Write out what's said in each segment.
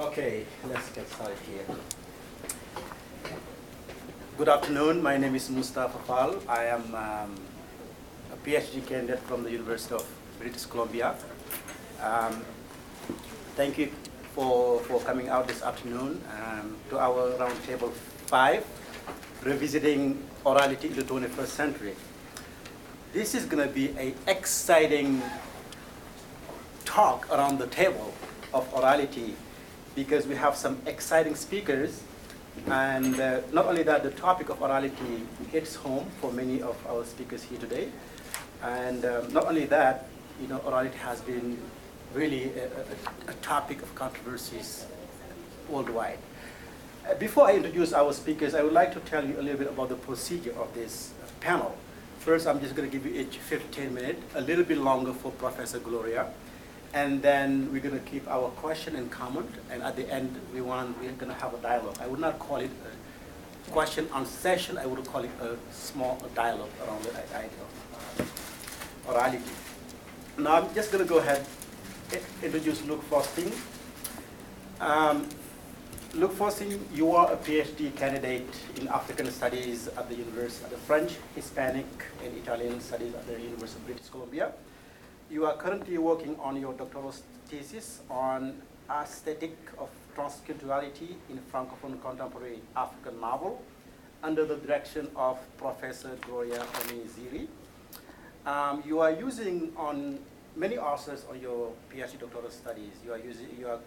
Okay, let's get started here. Good afternoon. My name is Mustafa Fall. I am a PhD candidate from the University of British Columbia. Thank you for coming out this afternoon to our roundtable 5, revisiting orality in the 21st century. This is going to be an exciting talk around the table of orality because we have some exciting speakers, and not only that, the topic of orality hits home for many of our speakers here today, and not only that, orality has been really a topic of controversies worldwide. Before I introduce our speakers, I would like to tell you a little bit about the procedure of this panel. First, I'm just going to give you each 15 minutes, a little bit longer for Professor Gloria. And then we're going to keep our question and comment. And at the end, we're going to have a dialogue. I would not call it a question answer session. I would call it a small dialogue around the idea of orality. Now, I'm just going to go ahead and introduce Luc Faustin. Luc Faustin, you are a PhD candidate in African Studies at the University of the French, Hispanic, and Italian Studies at the University of British Columbia. You are currently working on your doctoral thesis on aesthetic of transculturality in Francophone contemporary African novel under the direction of Professor Gloria Omeziri. You are using on many authors on your PhD doctoral studies. You are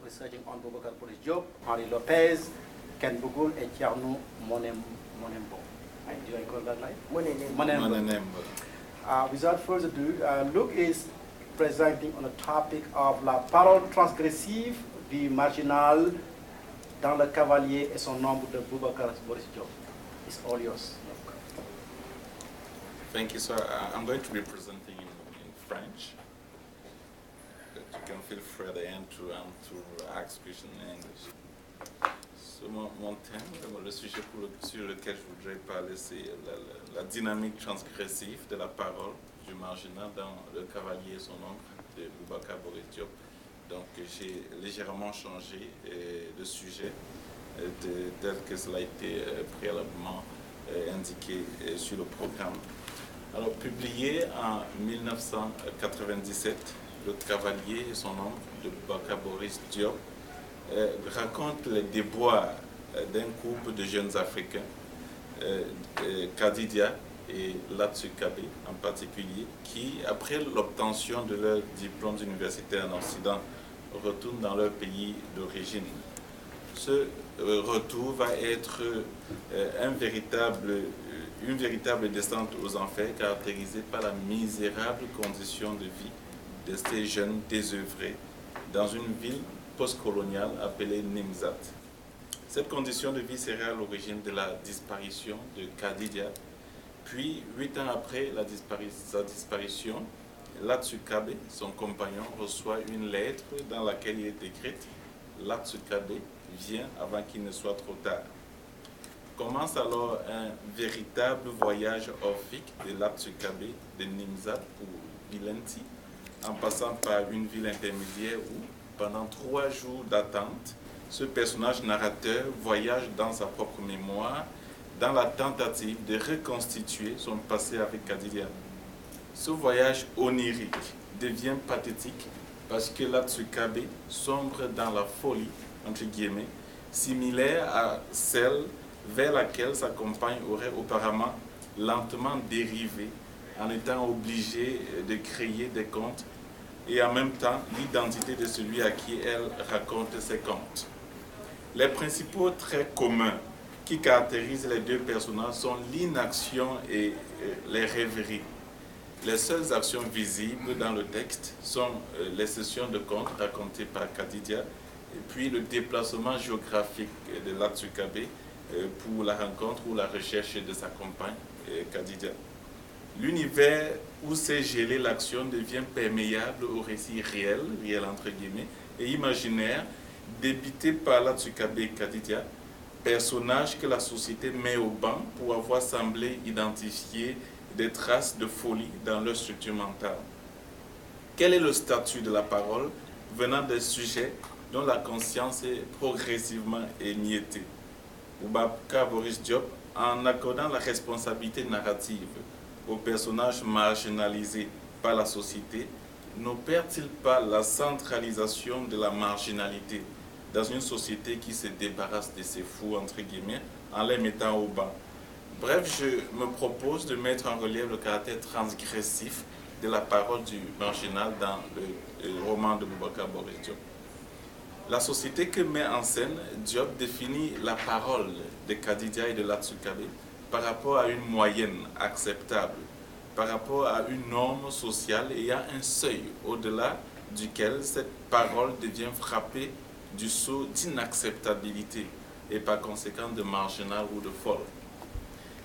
researching on Boubacar Boris Diop, Henri Lopez, Ken Bougoul, and Thierno Monembo. Do I call that right? Monembo. Without further ado, Luc is presenting on the topic of la parole transgressive du marginal dans le cavalier et son ombre de Boubacar Boris Diop. It's all yours, Luc. Thank you, sir. I'm going to be presenting in French. But you can feel free at the end to ask questions in English. So, mon thème, le sujet sur lequel je voudrais parler, c'est la dynamique transgressive de la parole du marginal dans Le Cavalier et son ombre de Boubacar Boris Diop. Donc, j'ai légèrement changé le sujet tel que cela a été préalablement indiqué sur le programme. Alors, publié en 1997, Le Cavalier et son ombre de Boubacar Boris Diop raconte les déboires d'un couple de jeunes Africains, Kadidia et Latsukabe en particulier, qui, après l'obtention de leurs diplômes universitaires en Occident, retournent dans leur pays d'origine. Ce retour va être une véritable descente aux enfers caractérisée par la misérable condition de vie de ces jeunes désœuvrés dans une ville postcoloniale appelée Nimzat. Cette condition de vie serait à l'origine de la disparition de Kadidia. Puis, 8 ans après sa disparition, Latsukabe, son compagnon, reçoit une lettre dans laquelle il est écrite « Latsukabe vient avant qu'il ne soit trop tard ». Commence alors un véritable voyage orphique de Latsukabe de Nimzat pour Bilenti, en passant par une ville intermédiaire où, pendant 3 jours d'attente, ce personnage narrateur voyage dans sa propre mémoire dans la tentative de reconstituer son passé avec Kadidia. Ce voyage onirique devient pathétique parce que Latsukabe sombre dans la folie, entre guillemets, similaire à celle vers laquelle sa compagne aurait auparavant lentement dérivé en étant obligée de créer des contes et en même temps l'identité de celui à qui elle raconte ses contes. Les principaux traits communs qui caractérisent les deux personnages sont l'inaction et les rêveries. Les seules actions visibles dans le texte sont les sessions de contes racontées par Kadidia et puis le déplacement géographique de Latsukabe pour la rencontre ou la recherche de sa compagne Kadidia. L'univers où s'est gelée l'action devient perméable au récit réel entre guillemets, et imaginaire, débité par Latsukabe et Kadidia, personnages que la société met au banc pour avoir semblé identifier des traces de folie dans leur structure mentale. Quel est le statut de la parole venant des sujets dont la conscience est progressivement émiettée. Boubacar Boris Diop, en accordant la responsabilité narrative aux personnages marginalisés par la société, n'opère-t-il pas la centralisation de la marginalité dans une société qui se débarrasse de ses fous, entre guillemets, en les mettant au bas? Bref, je me propose de mettre en relief le caractère transgressif de la parole du marginal dans le roman de Boubacar Boris Diop. La société que met en scène Diop définit la parole de Kadidia et de Latsukabe par rapport à une moyenne acceptable, par rapport à une norme sociale ayant un seuil au-delà duquel cette parole devient frappée du sceau d'inacceptabilité et par conséquent de marginal ou de folle.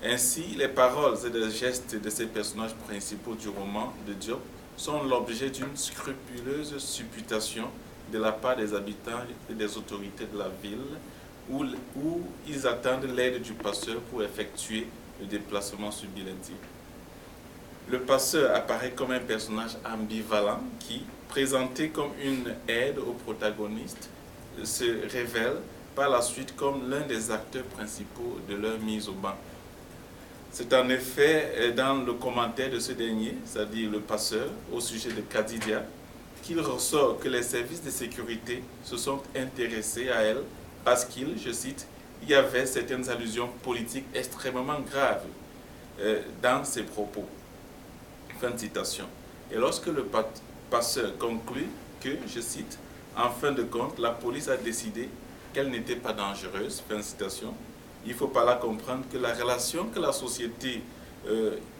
Ainsi, les paroles et les gestes de ces personnages principaux du roman de Diop sont l'objet d'une scrupuleuse supputation de la part des habitants et des autorités de la ville où ils attendent l'aide du passeur pour effectuer le déplacement subilentique. Le passeur apparaît comme un personnage ambivalent qui, présenté comme une aide au protagoniste, se révèle par la suite comme l'un des acteurs principaux de leur mise au banc. C'est en effet dans le commentaire de ce dernier, c'est-à-dire le passeur, au sujet de Kadidia, qu'il ressort que les services de sécurité se sont intéressés à elle parce qu'il, je cite, il y avait certaines allusions politiques extrêmement graves dans ses propos. Fin de citation. Et lorsque le passeur conclut que, je cite, en fin de compte, la police a décidé qu'elle n'était pas dangereuse, fin de citation, il faut par là comprendre que la relation que la société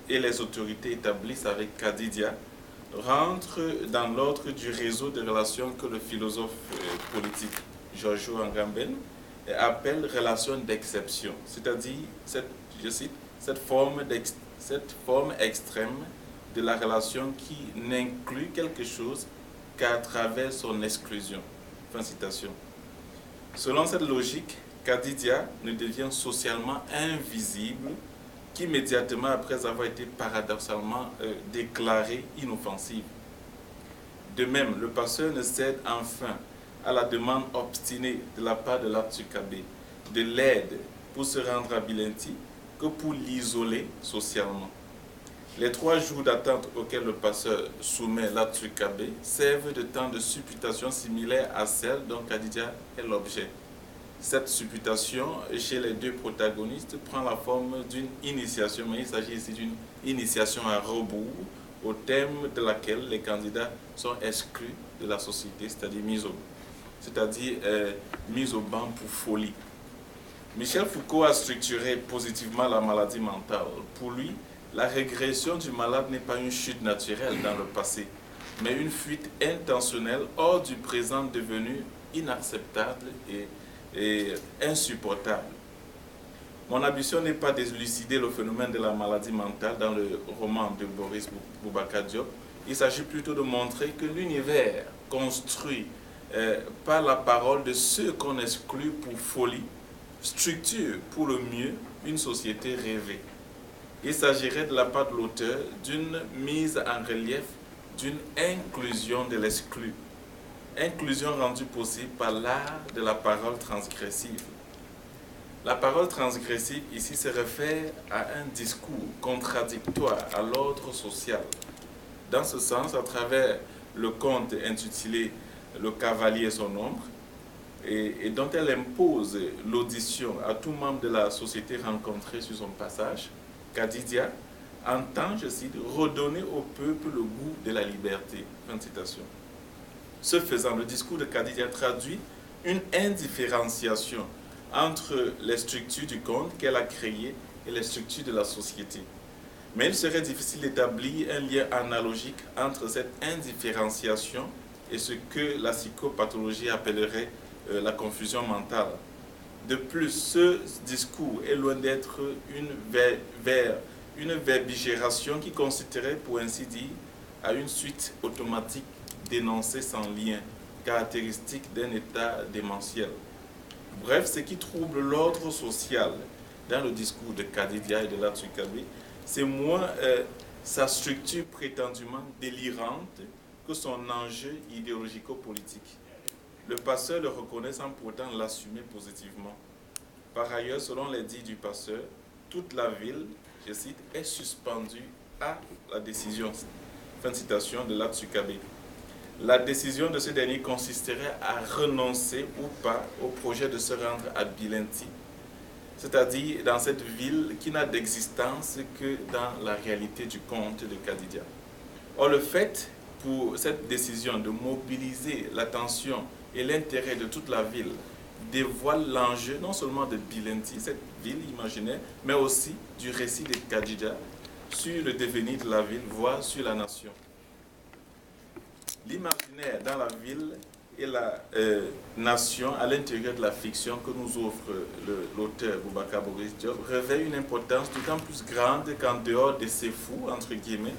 et les autorités établissent avec Kadidia rentre dans l'ordre du réseau de relations que le philosophe politique Giorgio Agamben appelle relation d'exception, c'est-à-dire, je cite, cette forme extrême de la relation qui n'inclut quelque chose qu'à travers son exclusion. Fin de citation. Selon cette logique, Kadidia ne devient socialement invisible qu'immédiatement après avoir été paradoxalement déclarée inoffensive. De même, le passeur ne cède enfin à la demande obstinée de la part de Latsukabe de l'aide pour se rendre à Bilenti que pour l'isoler socialement. Les 3 jours d'attente auxquels le passeur soumet Latsukabe servent de temps de supputation similaire à celle dont Kadidia est l'objet. Cette supputation chez les 2 protagonistes prend la forme d'une initiation, mais il s'agit ici d'une initiation à rebours, au terme de laquelle les candidats sont exclus de la société, c'est-à-dire mis au banc pour folie. Michel Foucault a structuré positivement la maladie mentale. Pour lui, la régression du malade n'est pas une chute naturelle dans le passé, mais une fuite intentionnelle hors du présent devenu inacceptable et insupportable. Mon ambition n'est pas d'élucider le phénomène de la maladie mentale dans le roman de Boris Boubacar Diop. Il s'agit plutôt de montrer que l'univers construit par la parole de ceux qu'on exclut pour folie structure pour le mieux une société rêvée. Il s'agirait de la part de l'auteur d'une mise en relief d'une inclusion de l'exclu. Inclusion rendue possible par l'art de la parole transgressive. La parole transgressive ici se réfère à un discours contradictoire à l'ordre social. Dans ce sens, à travers le conte intitulé « Le cavalier et son ombre », et dont elle impose l'audition à tout membre de la société rencontré sur son passage, Kadidia entend, je cite, redonner au peuple le goût de la liberté. Fin de citation. Ce faisant, le discours de Kadidia traduit une indifférenciation entre les structures du conte qu'elle a créées et les structures de la société. Mais il serait difficile d'établir un lien analogique entre cette indifférenciation et ce que la psychopathologie appellerait la confusion mentale. De plus, ce discours est loin d'être une verbigération qui consisterait, pour ainsi dire, à une suite automatique d'énoncés sans lien, caractéristique d'un état démentiel. Bref, ce qui trouble l'ordre social dans le discours de Kadidia et de Latsukabe, c'est moins sa structure prétendument délirante que son enjeu idéologico-politique. Le passeur le reconnaît sans pourtant l'assumer positivement. Par ailleurs, selon les dits du passeur, toute la ville, je cite, est suspendue à la décision, fin de citation, de l'Atsukabe. La décision de ce dernier consisterait à renoncer ou pas au projet de se rendre à Bilenti, c'est-à-dire dans cette ville qui n'a d'existence que dans la réalité du conte de Kadidia. Or, le fait pour cette décision de mobiliser l'attention et l'intérêt de toute la ville dévoile l'enjeu non seulement de Bilenti, cette ville imaginaire, mais aussi du récit de Kadidia sur le devenir de la ville, voire sur la nation. L'imaginaire dans la ville et la nation à l'intérieur de la fiction que nous offre l'auteur Boubacar Boris Diop revêt une importance d'autant plus grande qu'en dehors de ces fous, entre guillemets,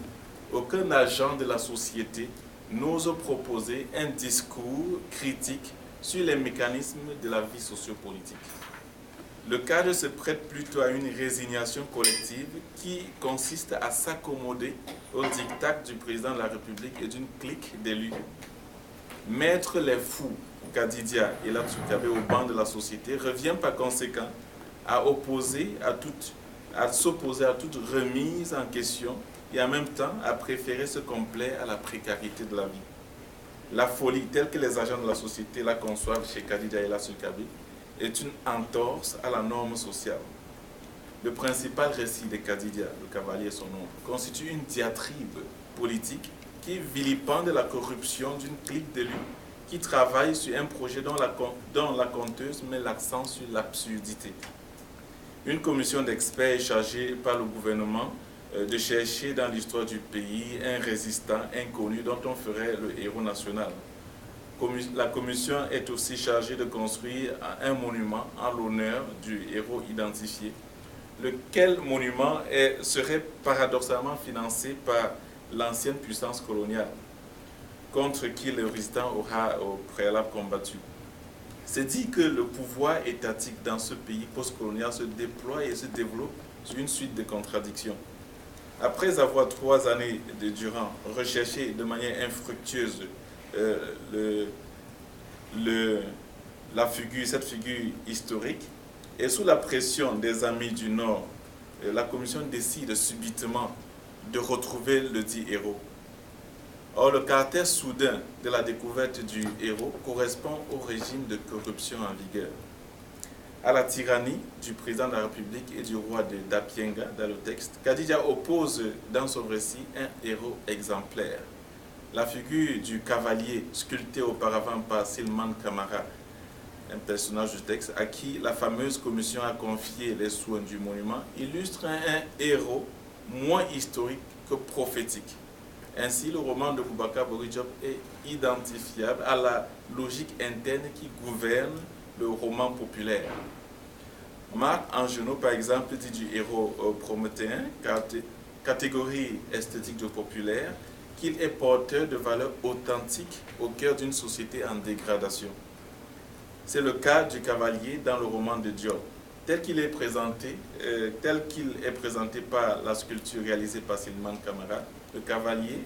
aucun agent de la société n'ose proposer un discours critique sur les mécanismes de la vie sociopolitique. Le cadre se prête plutôt à une résignation collective qui consiste à s'accommoder au diktat du président de la République et d'une clique d'élus. Mettre les fous, Kadidia et l'Atsukabe au banc de la société revient par conséquent à s'opposer à toute remise en question et en même temps à préférer ce qu'on plaît à la précarité de la vie. La folie telle que les agents de la société la conçoivent chez Kadidia et l'Atsukabe est une entorse à la norme sociale. Le principal récit de Kadidia, le cavalier et son ombre, constitue une diatribe politique qui vilipende la corruption d'une clique d'élus qui travaille sur un projet dont la conteuse met l'accent sur l'absurdité. Une commission d'experts est chargée par le gouvernement de chercher dans l'histoire du pays un résistant inconnu dont on ferait le héros national. La commission est aussi chargée de construire un monument en l'honneur du héros identifié, lequel monument serait paradoxalement financé par l'ancienne puissance coloniale, contre qui le résistant aura au préalable combattu. C'est dit que le pouvoir étatique dans ce pays postcolonial se déploie et se développe sur une suite de contradictions. Après avoir 3 années durant recherché de manière infructueuse cette figure historique, et sous la pression des amis du Nord, la commission décide subitement de retrouver le dit héros. Or, le caractère soudain de la découverte du héros correspond au régime de corruption en vigueur. À la tyrannie du président de la République et du roi d'Apienga dans le texte, Kadidia oppose dans son récit un héros exemplaire. La figure du cavalier, sculpté auparavant par Silman Kamara, un personnage du texte à qui la fameuse commission a confié les soins du monument, illustre un héros moins historique que prophétique. Ainsi, le roman de Boubacar Boris Diop est identifiable à la logique interne qui gouverne le roman populaire. Marc Angenot, par exemple, dit du héros prométhéen, catégorie esthétique de populaire, qu'il est porteur de valeurs authentiques au cœur d'une société en dégradation. C'est le cas du cavalier dans le roman de Diop. Tel qu'il est présenté par la sculpture réalisée par Silman Kamara, le cavalier,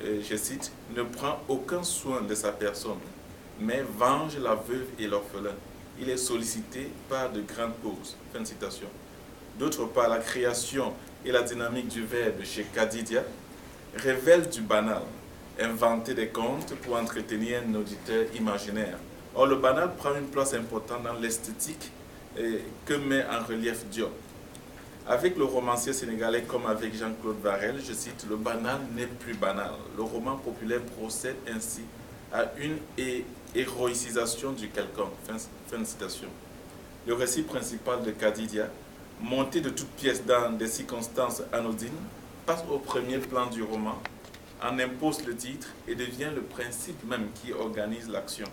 je cite, ne prend aucun soin de sa personne, mais venge la veuve et l'orphelin. Il est sollicité par de grandes causes. Fin de citation. D'autre part, la création et la dynamique du verbe chez Kadidia révèlent du banal, inventer des contes pour entretenir un auditeur imaginaire. Or, le banal prend une place importante dans l'esthétique que met en relief Diop. Avec le romancier sénégalais comme avec Jean-Claude Varel, je cite, le banal n'est plus banal. Le roman populaire procède ainsi à une héroïcisation du quelconque. Fin de citation. Le récit principal de Kadidia, monté de toutes pièces dans des circonstances anodines, passe au premier plan du roman, en impose le titre et devient le principe même qui organise l'action.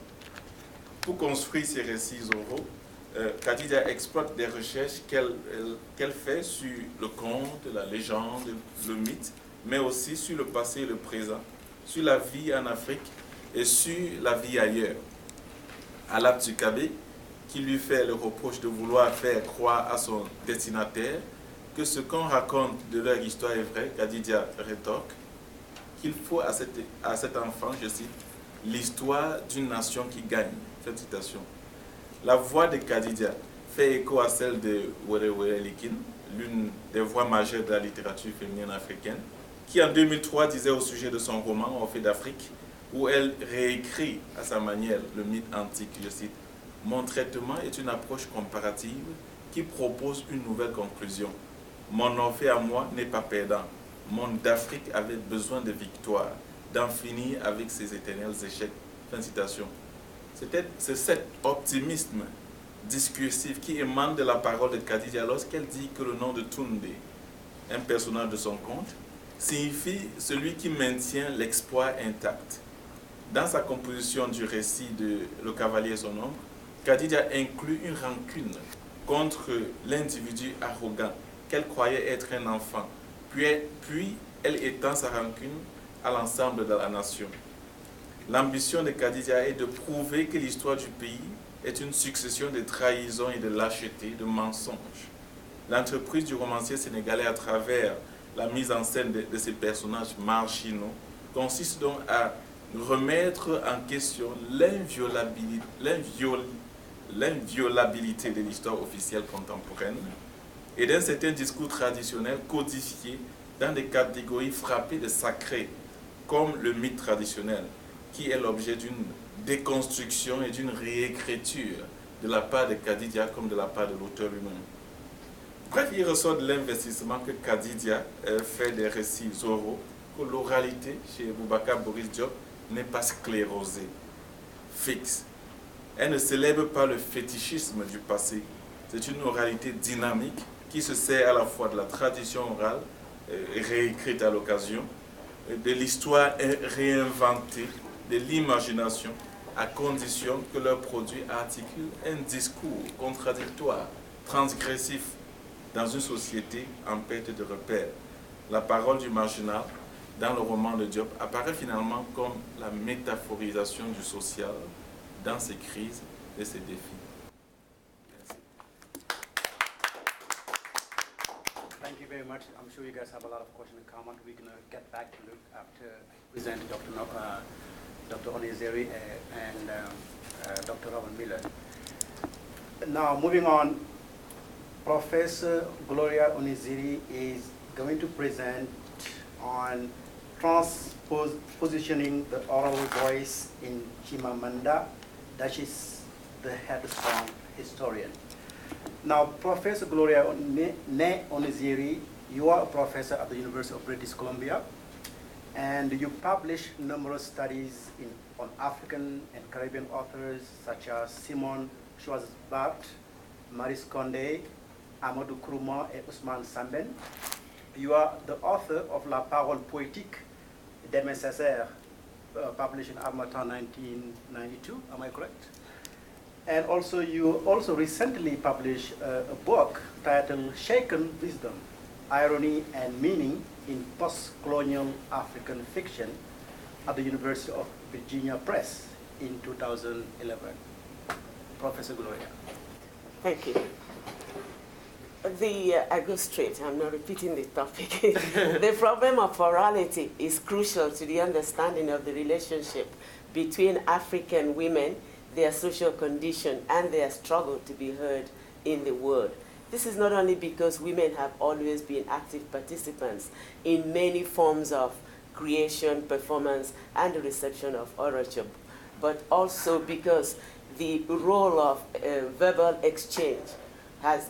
Pour construire ces récits oraux, Kadidia exploite des recherches qu'elle fait sur le conte, la légende, le mythe, mais aussi sur le passé et le présent, sur la vie en Afrique et sur la vie ailleurs. À l'Atsukabe, qui lui fait le reproche de vouloir faire croire à son destinataire que ce qu'on raconte de leur histoire est vrai, Kadidia rétorque qu'il faut à cet enfant, je cite, l'histoire d'une nation qui gagne. Fin de citation. La voix de Khadija fait écho à celle de Orality, l'une des voix majeures de la littérature féminine africaine, qui en 2003 disait au sujet de son roman Orphée d'Afrique, où elle réécrit à sa manière le mythe antique, je cite, « Mon traitement est une approche comparative qui propose une nouvelle conclusion. Mon Orphée à moi n'est pas perdant. Mon d'Afrique avait besoin de victoire, d'en finir avec ses éternels échecs. » Fin de citation. C'est cet optimisme discursif qui émane de la parole de Khadija lorsqu'elle dit que le nom de Tunde, un personnage de son conte, signifie celui qui maintient l'exploit intact. Dans sa composition du récit de Le Cavalier et son ombre, Khadija inclut une rancune contre l'individu arrogant qu'elle croyait être un enfant, puis elle étend sa rancune à l'ensemble de la nation. L'ambition de Khadija est de prouver que l'histoire du pays est une succession de trahisons et de lâchetés, de mensonges. L'entreprise du romancier sénégalais à travers la mise en scène de ces personnages marginaux consiste donc à remettre en question l'inviolabilité de l'histoire officielle contemporaine et d'un certain discours traditionnel codifié dans des catégories frappées de sacré, comme le mythe traditionnel, qui est l'objet d'une déconstruction et d'une réécriture de la part de Khadija comme de la part de l'auteur lui-même. Bref, il ressort de l'investissement que Khadija fait des récits oraux, que l'oralité chez Boubacar Boris Diop n'est pas sclérosée, fixe. Elle ne célèbre pas le fétichisme du passé. C'est une oralité dynamique qui se sert à la fois de la tradition orale, réécrite à l'occasion, de l'histoire réinventée, de l'imagination, à condition que leur produit articule un discours contradictoire, transgressif, dans une société en perte de repères. La parole du marginal, dans le roman de Diop, apparaît finalement comme la métaphorisation du social dans ses crises et ses défis. Merci. Thank you very much. I'm sure you guys have a lot of questions and comments. We're going to get back to Luke after I present Dr. Onizeri and Dr. Robin Miller. Now, moving on, Professor Gloria Onizeri is going to present on transpositioning the oral voice in Chimamanda. That is the headstone historian. Now, Professor Gloria Onizeri, you are a professor at the University of British Columbia, and you publish numerous studies on African and Caribbean authors such as Simon Schwarzbart, Maurice Condé, Amadou Nkrumah, and Ousmane Sambène. You are the author of La Parole Poétique de mes Césaires, published in Harmattan 1992, am I correct? And also, you also recently published a book titled Shaken Wisdom, Irony and Meaning in Post-Colonial African Fiction at the University of Virginia Press in 2011. Professor Gloria. Thank you. I go straight, I'm not repeating the topic. The problem of orality is crucial to the understanding of the relationship between African women, their social condition, and their struggle to be heard in the world. This is not only because women have always been active participants in many forms of creation, performance, and the reception of orature, but also because the role of verbal exchange has,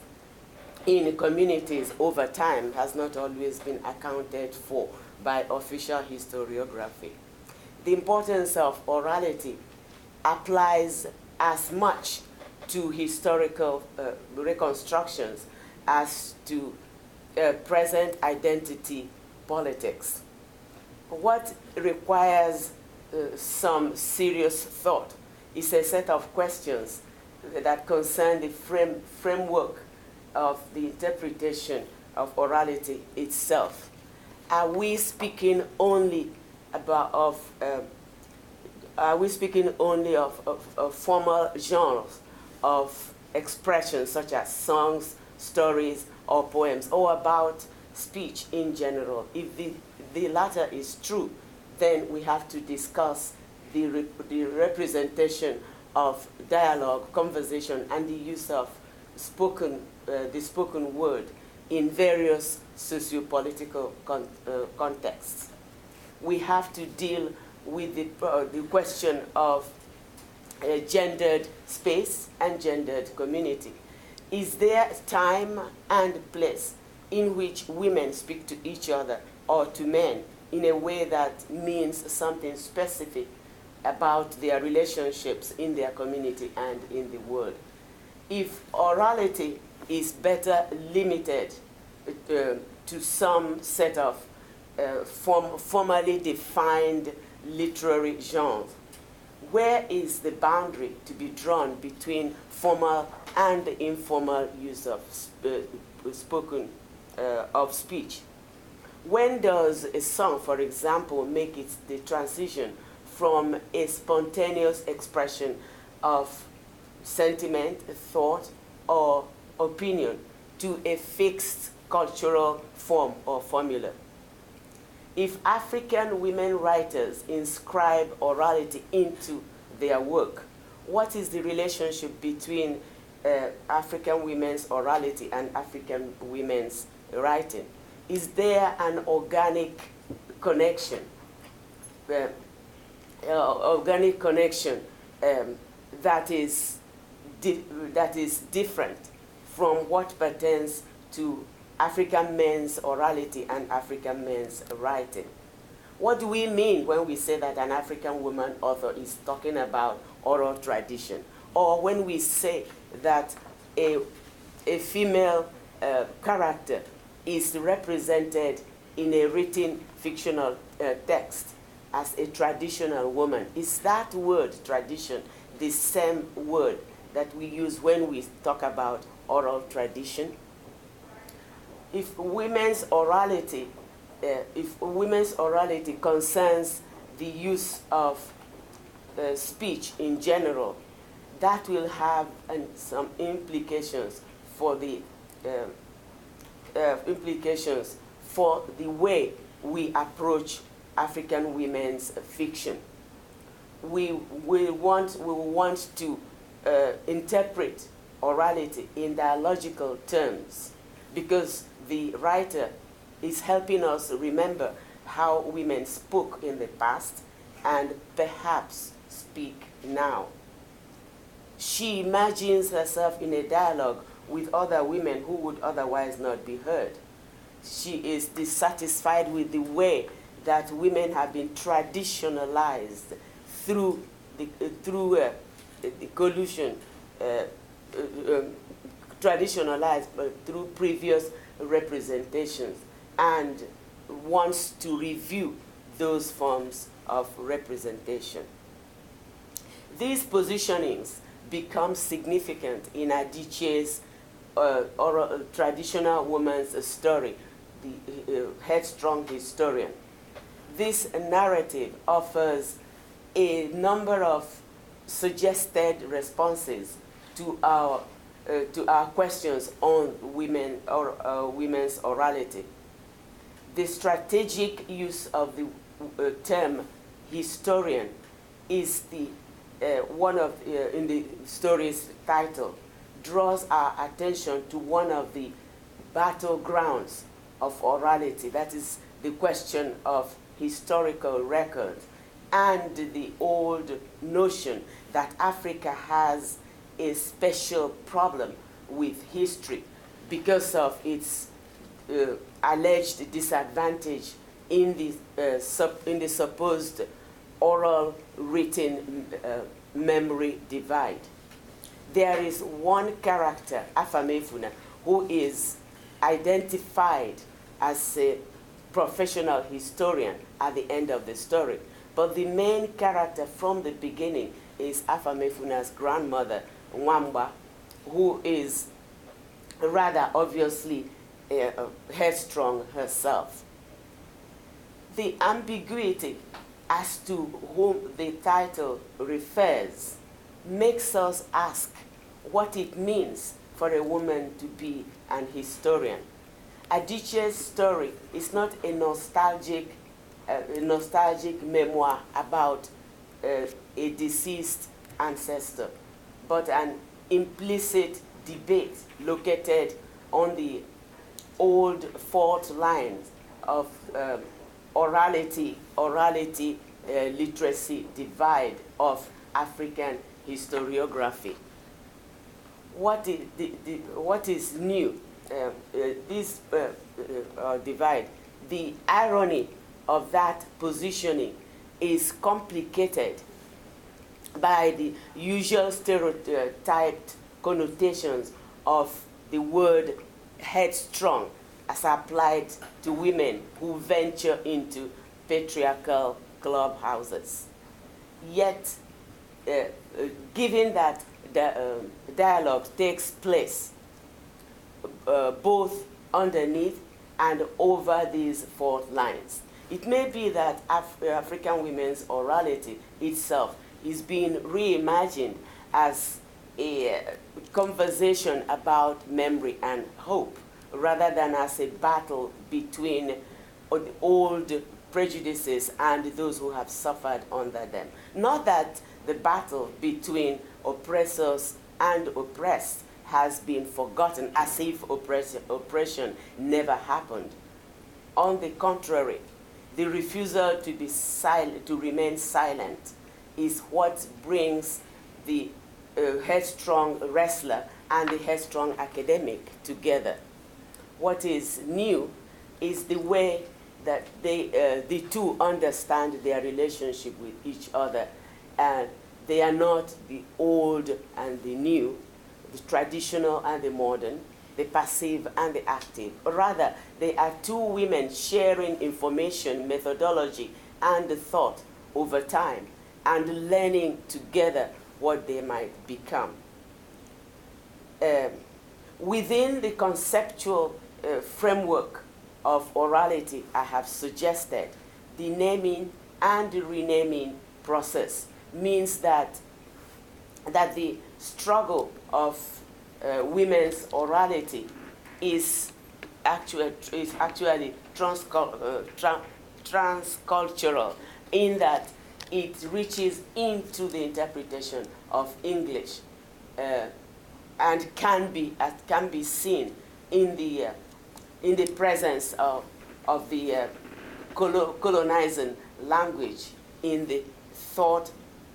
in communities over time, has not always been accounted for by official historiography. The importance of orality applies as much to historical reconstructions as to present identity politics. What requires some serious thought is a set of questions that concern the framework of the interpretation of orality itself. Are we speaking only of formal genres of expression such as songs, stories, or poems, or about speech in general? If the latter is true, then we have to discuss the representation of dialogue, conversation, and the use of the spoken word in various socio-political contexts. We have to deal with the question of gendered space and gendered community. Is there time and place in which women speak to each other or to men in a way that means something specific about their relationships in their community and in the world? If orality is better limited to some set of formally defined literary genres, where is the boundary to be drawn between formal and informal use of speech? When does a song, for example, make the transition from a spontaneous expression of sentiment, thought, or opinion to a fixed cultural form or formula? If African women writers inscribe orality into their work, what is the relationship between African women's orality and African women's writing? Is there an organic connection? That is different from what pertains to African men's orality and African men's writing. What do we mean when we say that an African woman author is talking about oral tradition? Or when we say that a female character is represented in a written fictional text as a traditional woman? Is that word, tradition, the same word that we use when we talk about oral tradition? If women's orality concerns the use of speech in general, that will have some implications for the way we approach African women's fiction. We want to interpret orality in dialogical terms, because the writer is helping us remember how women spoke in the past and perhaps speak now. She imagines herself in a dialogue with other women who would otherwise not be heard. She is dissatisfied with the way that women have been traditionalized through the collusion, traditionalized through previous representations, and wants to review those forms of representation. These positionings become significant in Adichie's traditional woman's story, the headstrong historian. This narrative offers a number of suggested responses to our questions on women or women's orality. The strategic use of the term historian is the in the story's title, draws our attention to one of the battlegrounds of orality, that is the question of historical records, and the old notion that Africa has a special problem with history because of its alleged disadvantage in the supposed oral written memory divide. There is one character, Afamefuna, who is identified as a professional historian at the end of the story. But the main character from the beginning is Afamefuna's grandmother, Nwamba, who is rather obviously headstrong herself. The ambiguity as to whom the title refers makes us ask what it means for a woman to be an historian. Adichie's story is not a nostalgic memoir about a deceased ancestor, but an implicit debate located on the old fault lines of orality, literacy divide of African historiography. What is new? This divide, the irony of that positioning is complicated by the usual stereotyped connotations of the word headstrong as applied to women who venture into patriarchal clubhouses. Yet, given that the dialogue takes place both underneath and over these fault lines, it may be that African women's orality itself is being reimagined as a conversation about memory and hope, rather than as a battle between old prejudices and those who have suffered under them. Not that the battle between oppressors and oppressed has been forgotten, as if oppression never happened. On the contrary, the refusal to be silent, to remain silent, is what brings the headstrong wrestler and the headstrong academic together. What is new is the way that the two understand their relationship with each other. And they are not the old and the new, the traditional and the modern, the passive and the active. Rather, they are two women sharing information, methodology, and thought over time, and learning together what they might become. Within the conceptual framework of orality, I have suggested the naming and the renaming process means that the struggle of women's orality is actually transcultural, in that it reaches into the interpretation of English and can be seen in the presence of the colonizing language in the thought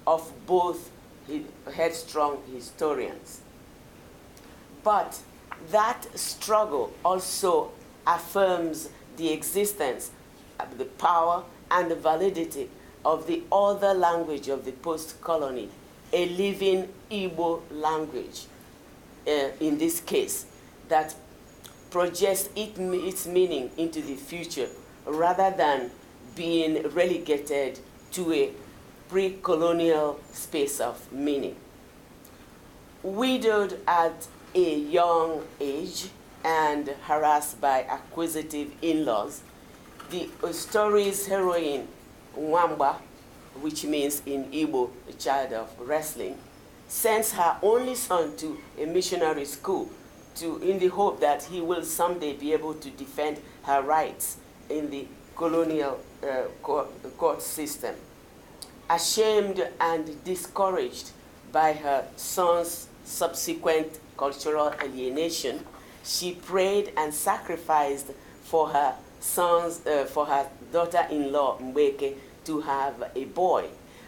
of both headstrong historians. But that struggle also affirms the existence, the power, and the validity of the other language of the post-colony, a living Igbo language, in this case, that projects its meaning into the future rather than being relegated to a pre-colonial space of meaning. Widowed at a young age and harassed by acquisitive in-laws, the story's heroine, Nwamba, which means in Igbo, a child of wrestling, sends her only son to a missionary school in the hope that he will someday be able to defend her rights in the colonial court system. Ashamed and discouraged by her son's subsequent cultural alienation, she prayed and sacrificed for her daughter-in-law Mbeke to have a boy,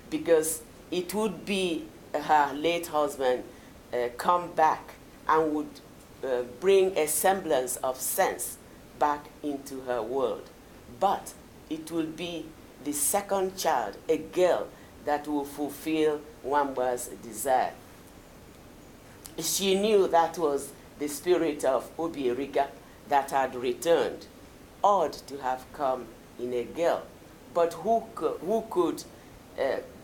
because it would be her late husband come back and would bring a semblance of sense back into her world. But it will be the second child, a girl, that will fulfill Nwamba's desire. She knew that was the spirit of Obi Erika that had returned. Odd to have come in a girl, but who could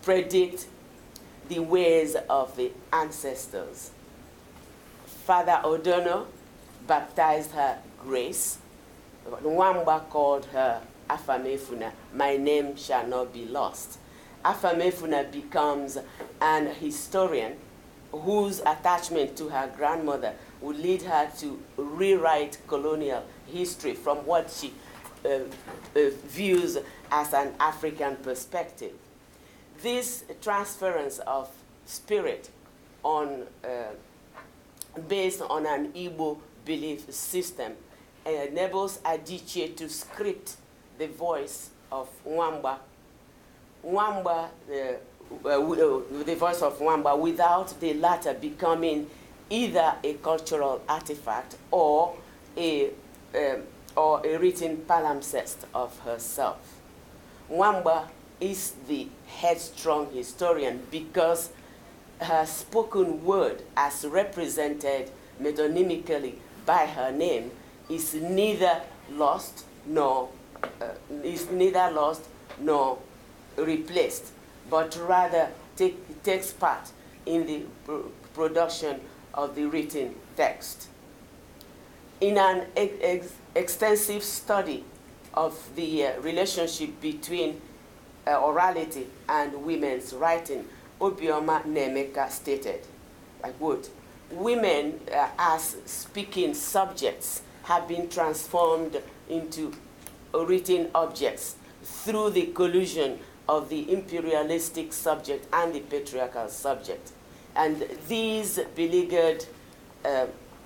predict the ways of the ancestors? Father Odono baptized her Grace. Nwamba called her Afamefuna, my name shall not be lost. Afamefuna becomes an historian whose attachment to her grandmother would lead her to rewrite colonial history from what she views as an African perspective. This transference of spirit based on an Igbo belief system, enables Adichie to script the voice of Nwamba. The voice of Nwamba, without the latter becoming either a cultural artifact or a written palimpsest of herself. Nwamba is the headstrong historian because her spoken word, as represented metonymically by her name, is neither lost nor replaced, but rather takes part in the production of the written text. In an extensive study of the relationship between orality and women's writing, Obioma Nemeka stated, I quote, "Women as speaking subjects have been transformed into written objects through the collusion of the imperialistic subject and the patriarchal subject. And these beleaguered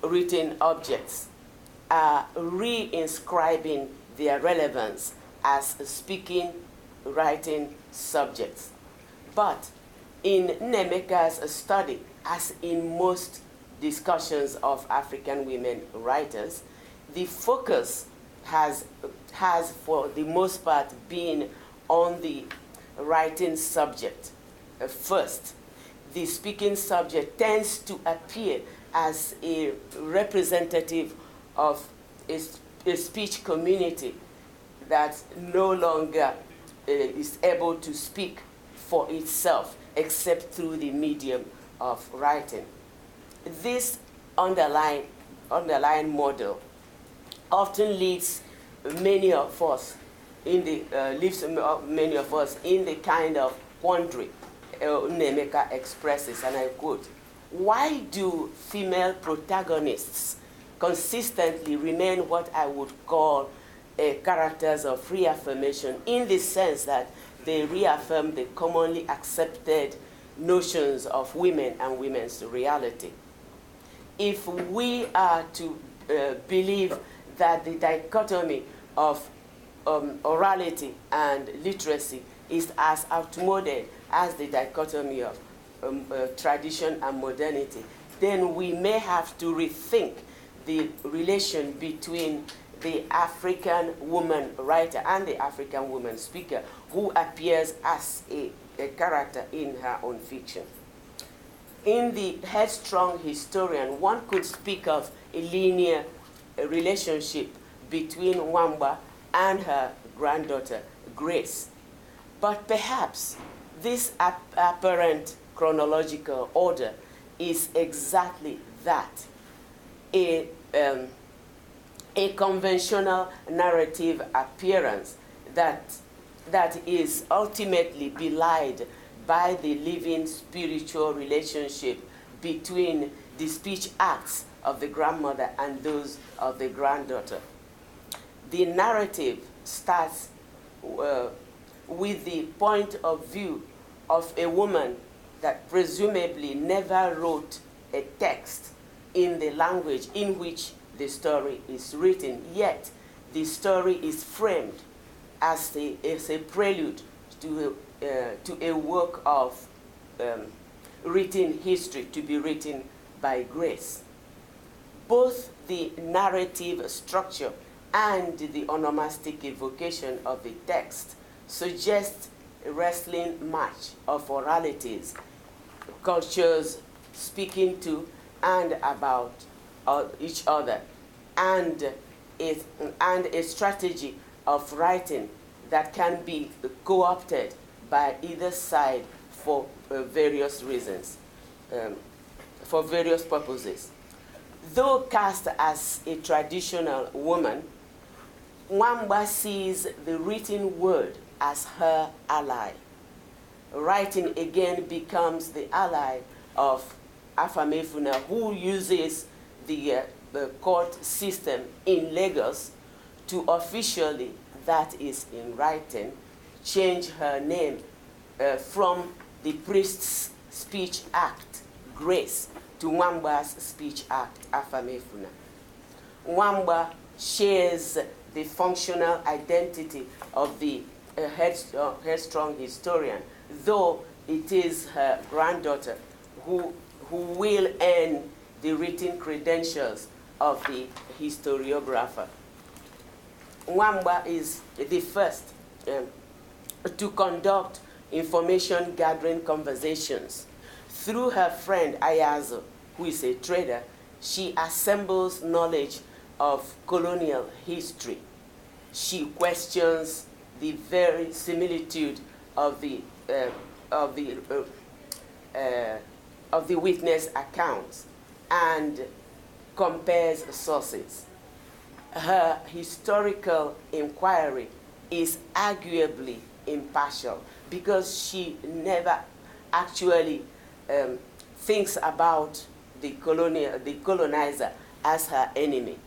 written objects are reinscribing their relevance as speaking, writing subjects." But in Nemeka's study, as in most discussions of African women writers, the focus has for the most part been on the writing subject first. The speaking subject tends to appear as a representative of a speech community that no longer is able to speak for itself except through the medium of writing. This underlying model often leaves many of us in the kind of quandary Nemeka expresses, and I quote, "Why do female protagonists consistently remain what I would call characters of reaffirmation, in the sense that they reaffirm the commonly accepted notions of women and women's reality? If we are to believe that the dichotomy of orality and literacy is as outmoded as the dichotomy of tradition and modernity, then we may have to rethink the relation between the African woman writer and the African woman speaker, who appears as a character in her own fiction. In the headstrong historian, one could speak of a linear relationship between Nwamba and her granddaughter, Grace. But perhaps this apparent chronological order is exactly that, a conventional narrative appearance that is ultimately belied by the living spiritual relationship between the speech acts of the grandmother and those of the granddaughter. The narrative starts with the point of view of a woman that presumably never wrote a text in the language in which the story is written, yet the story is framed as a prelude to a work of written history to be written by Grace. Both the narrative structure and the onomastic evocation of the text suggest a wrestling match of oralities, cultures speaking to and about each other, and a strategy of writing that can be co-opted by either side for various reasons, for various purposes. Though cast as a traditional woman, Nwamba sees the written word as her ally. Writing again becomes the ally of Afamefuna, who uses the court system in Lagos to officially, that is in writing, change her name from the priest's speech act, grace, to Nwamgba's speech act, Afamefuna. Nwamba shares the functional identity of the headstrong historian, though it is her granddaughter who will earn the written credentials of the historiographer. Nwamba is the first to conduct information gathering conversations. Through her friend Ayazo, who is a trader, she assembles knowledge of colonial history. She questions the very similitude of the witness accounts and compares sources. Her historical inquiry is arguably impartial because she never actually thinks about the colonizer as her enemy.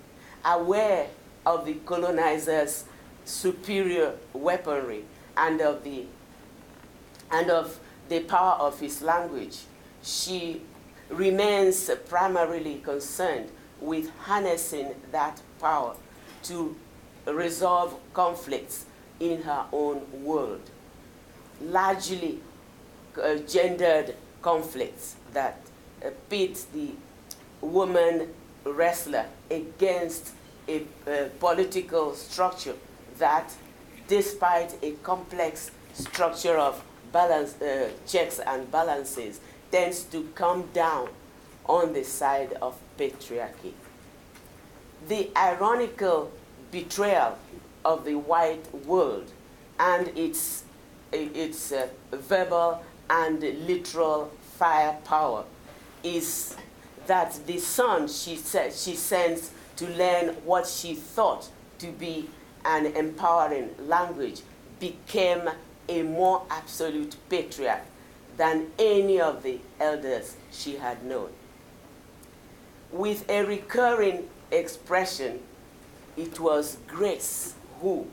Aware of the colonizer's superior weaponry and of the power of his language, she remains primarily concerned with harnessing that power to resolve conflicts in her own world, largely gendered conflicts that pit the woman wrestler against a political structure that, despite a complex structure of checks and balances, tends to come down on the side of patriarchy. The ironical betrayal of the white world and its verbal and literal firepower is that the son she sends to learn what she thought to be an empowering language became a more absolute patriarch than any of the elders she had known. With a recurring expression, it was Grace who,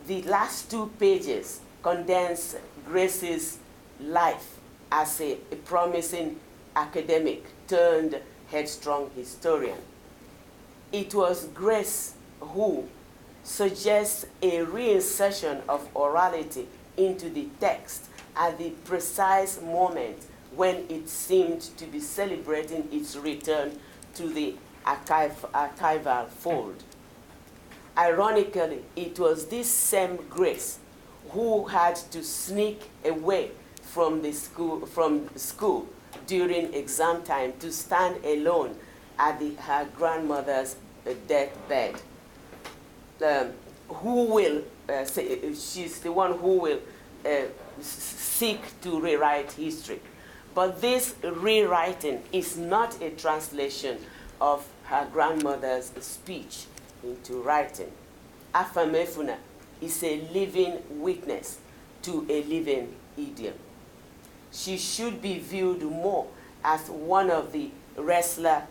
the last 2 pages condense Grace's life as a promising academic turned headstrong historian. It was Grace who suggests a reinsertion of orality into the text at the precise moment when it seemed to be celebrating its return to the archival fold. Ironically, it was this same Grace who had to sneak away from school during exam time to stand alone at her grandmother's deathbed. She's the one who will seek to rewrite history. But this rewriting is not a translation of her grandmother's speech into writing. Afamefuna is a living witness to a living idiom. She should be viewed more as one of the wrestler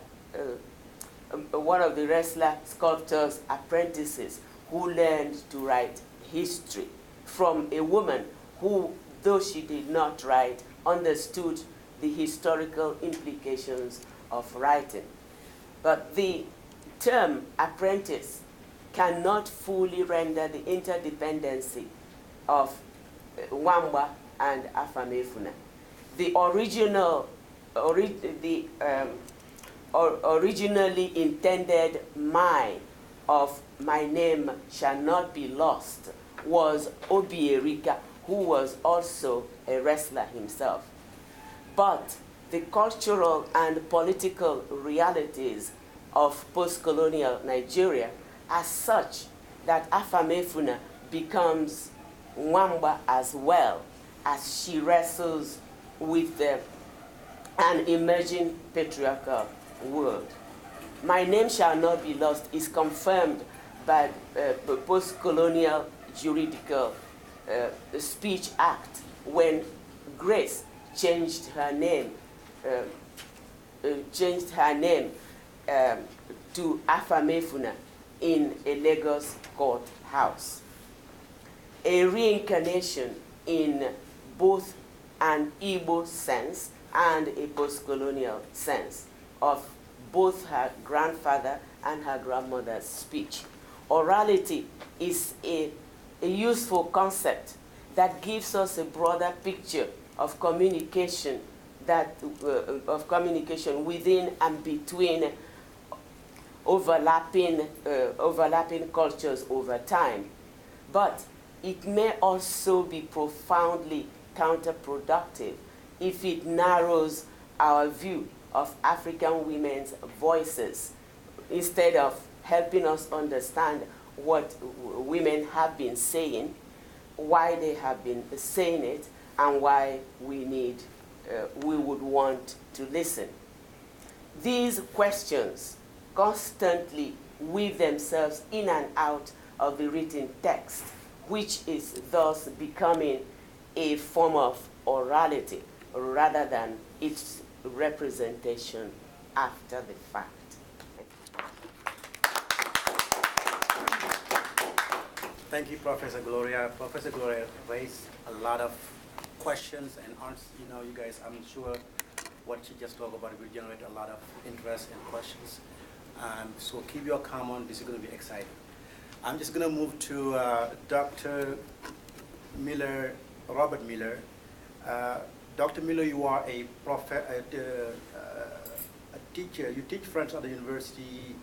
sculptor's apprentices who learned to write history from a woman who, though she did not write, understood the historical implications of writing. But the term apprentice cannot fully render the interdependency of Nwamba and Afamefuna. The originally intended "my" of "my name shall not be lost" was Obierika, who was also a wrestler himself. But the cultural and political realities of post-colonial Nigeria are such that Afamefuna becomes Nwamba as well, as she wrestles with an emerging patriarchal world. "My name shall not be lost" is confirmed by post-colonial juridical speech act when Grace changed her name to Afamefuna in a Lagos courthouse. A reincarnation in both an Igbo sense and a post-colonial sense of both her grandfather and her grandmother's speech. Orality is a useful concept that gives us a broader picture of communication, within and between overlapping cultures over time. But it may also be profoundly counterproductive if it narrows our view of African women's voices instead of helping us understand what women have been saying, why they have been saying it, and why we would want to listen. These questions constantly weave themselves in and out of the written text, which is thus becoming a form of orality rather than its representation after the fact. Thank you, Professor Gloria. Professor Gloria raised a lot of questions and answers. You know, you guys, I'm sure what she just talked about will generate a lot of interest and questions. So keep your calm on. This is going to be exciting. I'm just going to move to Dr. Miller, Robert Miller. Dr. Miller, you are a teacher. You teach French at the University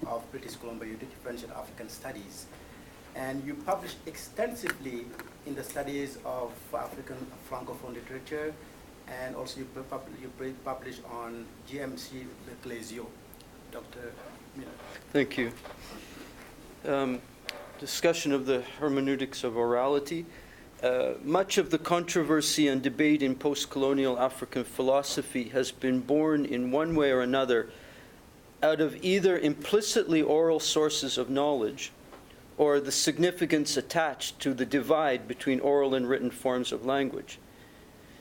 of British Columbia. You teach French and African Studies. And you publish extensively in the studies of African Francophone literature, and also you publish on GMC L'Ecclésio. Dr. Miller. Thank you. Discussion of the hermeneutics of orality. Much of the controversy and debate in post-colonial African philosophy has been born in one way or another out of either implicitly oral sources of knowledge or the significance attached to the divide between oral and written forms of language.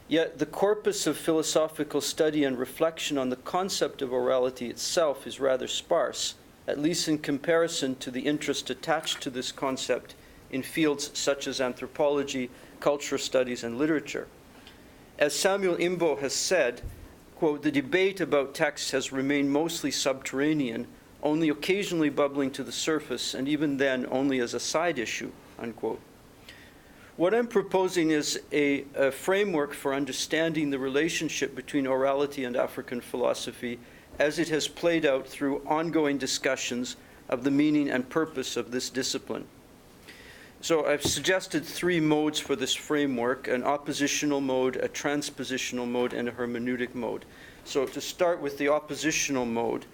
Yet the corpus of philosophical study and reflection on the concept of orality itself is rather sparse, at least in comparison to the interest attached to this concept in fields such as anthropology, cultural studies, and literature. As Samuel Imbo has said, quote, "The debate about texts has remained mostly subterranean, only occasionally bubbling to the surface, and even then only as a side issue," unquote. What I'm proposing is a framework for understanding the relationship between orality and African philosophy as it has played out through ongoing discussions of the meaning and purpose of this discipline. So I've suggested three modes for this framework: an oppositional mode, a transpositional mode, and a hermeneutic mode. So to start with the oppositional mode,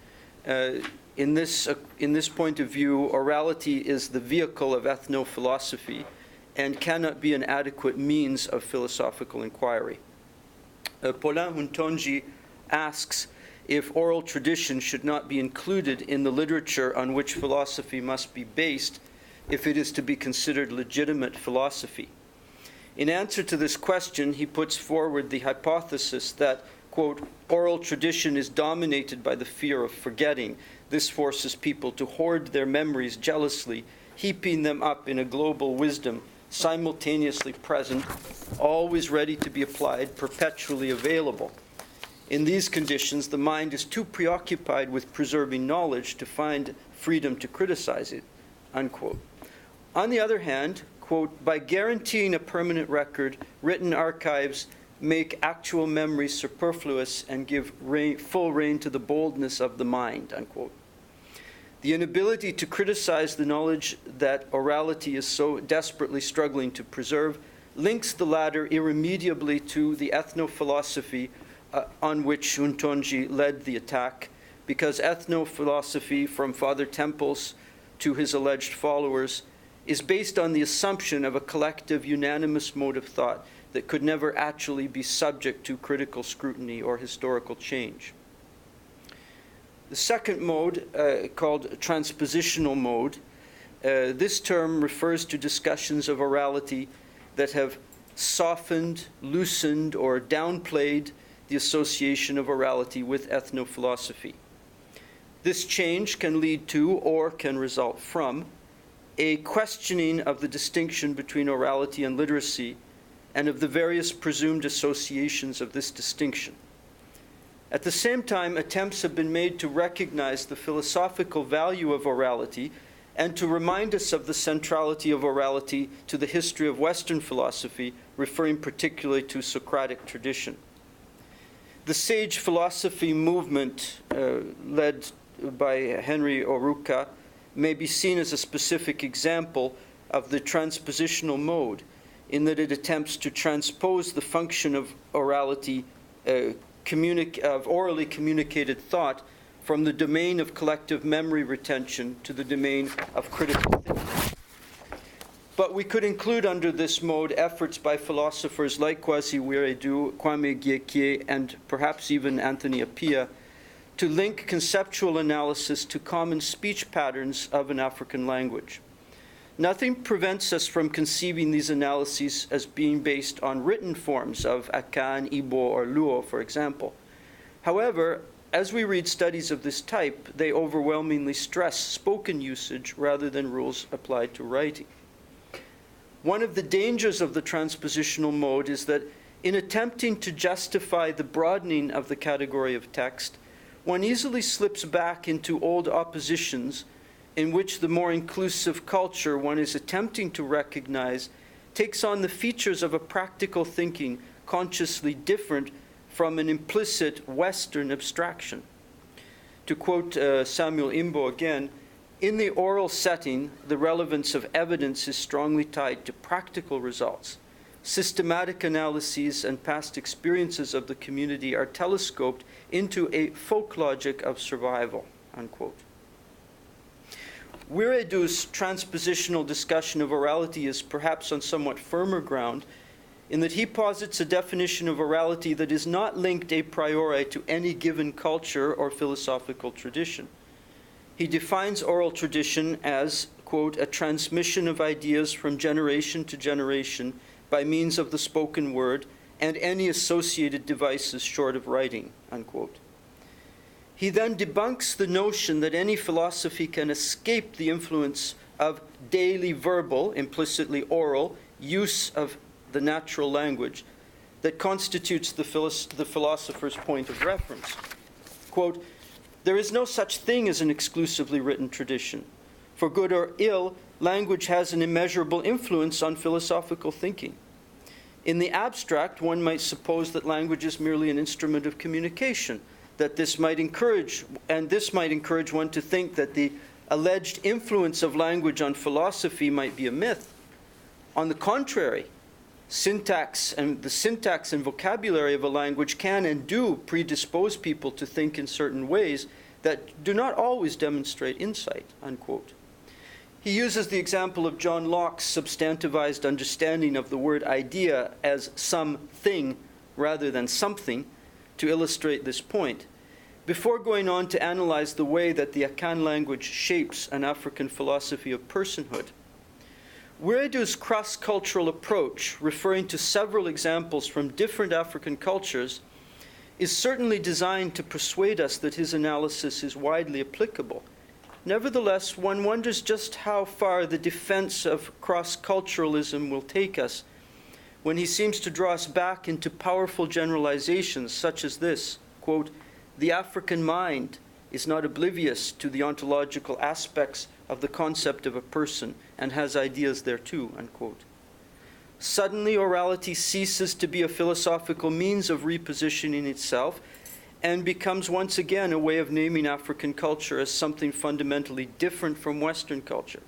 in this point of view, orality is the vehicle of ethnophilosophy and cannot be an adequate means of philosophical inquiry. Paulin Huntonji asks if oral tradition should not be included in the literature on which philosophy must be based if it is to be considered legitimate philosophy. In answer to this question, he puts forward the hypothesis that, quote, "oral tradition is dominated by the fear of forgetting. This forces people to hoard their memories jealously, heaping them up in a global wisdom, simultaneously present, always ready to be applied, perpetually available. In these conditions, the mind is too preoccupied with preserving knowledge to find freedom to criticize it," unquote. On the other hand, quote, "by guaranteeing a permanent record, written archives make actual memory superfluous and give full rein to the boldness of the mind," unquote. The inability to criticize the knowledge that orality is so desperately struggling to preserve links the latter irremediably to the ethnophilosophy on which Huntonji led the attack, because ethnophilosophy, from Father Temples to his alleged followers, is based on the assumption of a collective, unanimous mode of thought that could never actually be subject to critical scrutiny or historical change. The second mode, called transpositional mode, this term refers to discussions of orality that have softened, loosened, or downplayed the association of orality with ethnophilosophy. This change can lead to, or can result from, a questioning of the distinction between orality and literacy and of the various presumed associations of this distinction. At the same time, attempts have been made to recognize the philosophical value of orality and to remind us of the centrality of orality to the history of Western philosophy, referring particularly to Socratic tradition. The sage philosophy movement led by Henry Oruka may be seen as a specific example of the transpositional mode, in that it attempts to transpose the function of orality, of orally communicated thought, from the domain of collective memory retention to the domain of critical thinking. But we could include under this mode efforts by philosophers like Kwasi Wiredu, Kwame Gyekye, and perhaps even Anthony Appiah, to link conceptual analysis to common speech patterns of an African language. Nothing prevents us from conceiving these analyses as being based on written forms of Akan, Igbo, or Luo, for example. However, as we read studies of this type, they overwhelmingly stress spoken usage rather than rules applied to writing. One of the dangers of the transpositional mode is that in attempting to justify the broadening of the category of text, one easily slips back into old oppositions in which the more inclusive culture one is attempting to recognize takes on the features of a practical thinking consciously different from an implicit Western abstraction. To quote Samuel Imbo again, in the oral setting, the relevance of evidence is strongly tied to practical results. Systematic analyses and past experiences of the community are telescoped into a folk logic of survival, unquote. Wiredu's transpositional discussion of orality is perhaps on somewhat firmer ground, in that he posits a definition of orality that is not linked a priori to any given culture or philosophical tradition. He defines oral tradition as, quote, a transmission of ideas from generation to generation by means of the spoken word and any associated devices short of writing, unquote. He then debunks the notion that any philosophy can escape the influence of daily verbal, implicitly oral, use of the natural language that constitutes the philosopher's point of reference. Quote, there is no such thing as an exclusively written tradition. For good or ill, language has an immeasurable influence on philosophical thinking. In the abstract, one might suppose that language is merely an instrument of communication, that this might encourage one to think that the alleged influence of language on philosophy might be a myth. On the contrary, the syntax and vocabulary of a language can and do predispose people to think in certain ways that do not always demonstrate insight, unquote. He uses the example of John Locke's substantivized understanding of the word idea as something rather than something to illustrate this point, before going on to analyze the way that the Akan language shapes an African philosophy of personhood. Wiredu's cross-cultural approach, referring to several examples from different African cultures, is certainly designed to persuade us that his analysis is widely applicable. Nevertheless, one wonders just how far the defense of cross-culturalism will take us when he seems to draw us back into powerful generalizations such as this, quote, the African mind is not oblivious to the ontological aspects of the concept of a person and has ideas thereto, unquote. Suddenly, orality ceases to be a philosophical means of repositioning itself and becomes once again a way of naming African culture as something fundamentally different from Western culture.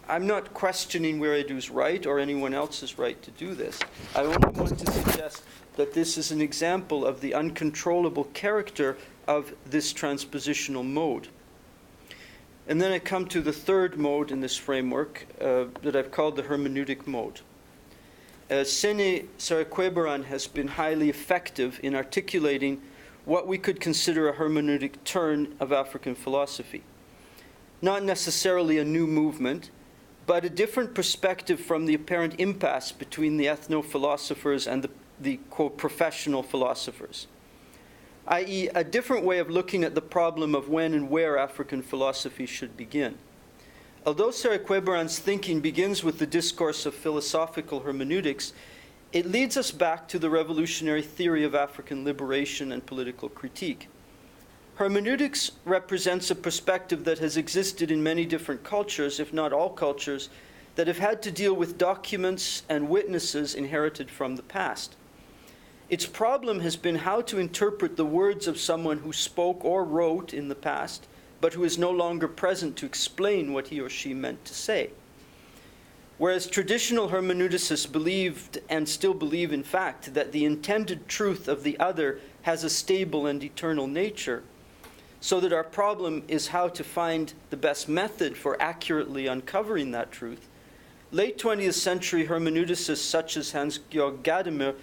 I'm not questioning Wiredu's right or anyone else's right to do this. I only want to suggest that this is an example of the uncontrollable character of this transpositional mode. And then I come to the third mode in this framework that I've called the hermeneutic mode. Sene Sarekwebaran has been highly effective in articulating what we could consider a hermeneutic turn of African philosophy. Not necessarily a new movement, but a different perspective from the apparent impasse between the ethno-philosophers and the quote, professional philosophers, i.e. a different way of looking at the problem of when and where African philosophy should begin. Although Sarekwebaran's thinking begins with the discourse of philosophical hermeneutics, it leads us back to the revolutionary theory of African liberation and political critique. Hermeneutics represents a perspective that has existed in many different cultures, if not all cultures, that have had to deal with documents and witnesses inherited from the past. Its problem has been how to interpret the words of someone who spoke or wrote in the past, but who is no longer present to explain what he or she meant to say. Whereas traditional hermeneuticists believed, and still believe in fact, that the intended truth of the other has a stable and eternal nature, so that our problem is how to find the best method for accurately uncovering that truth, late 20th century hermeneuticists such as Hans-Georg Gadamer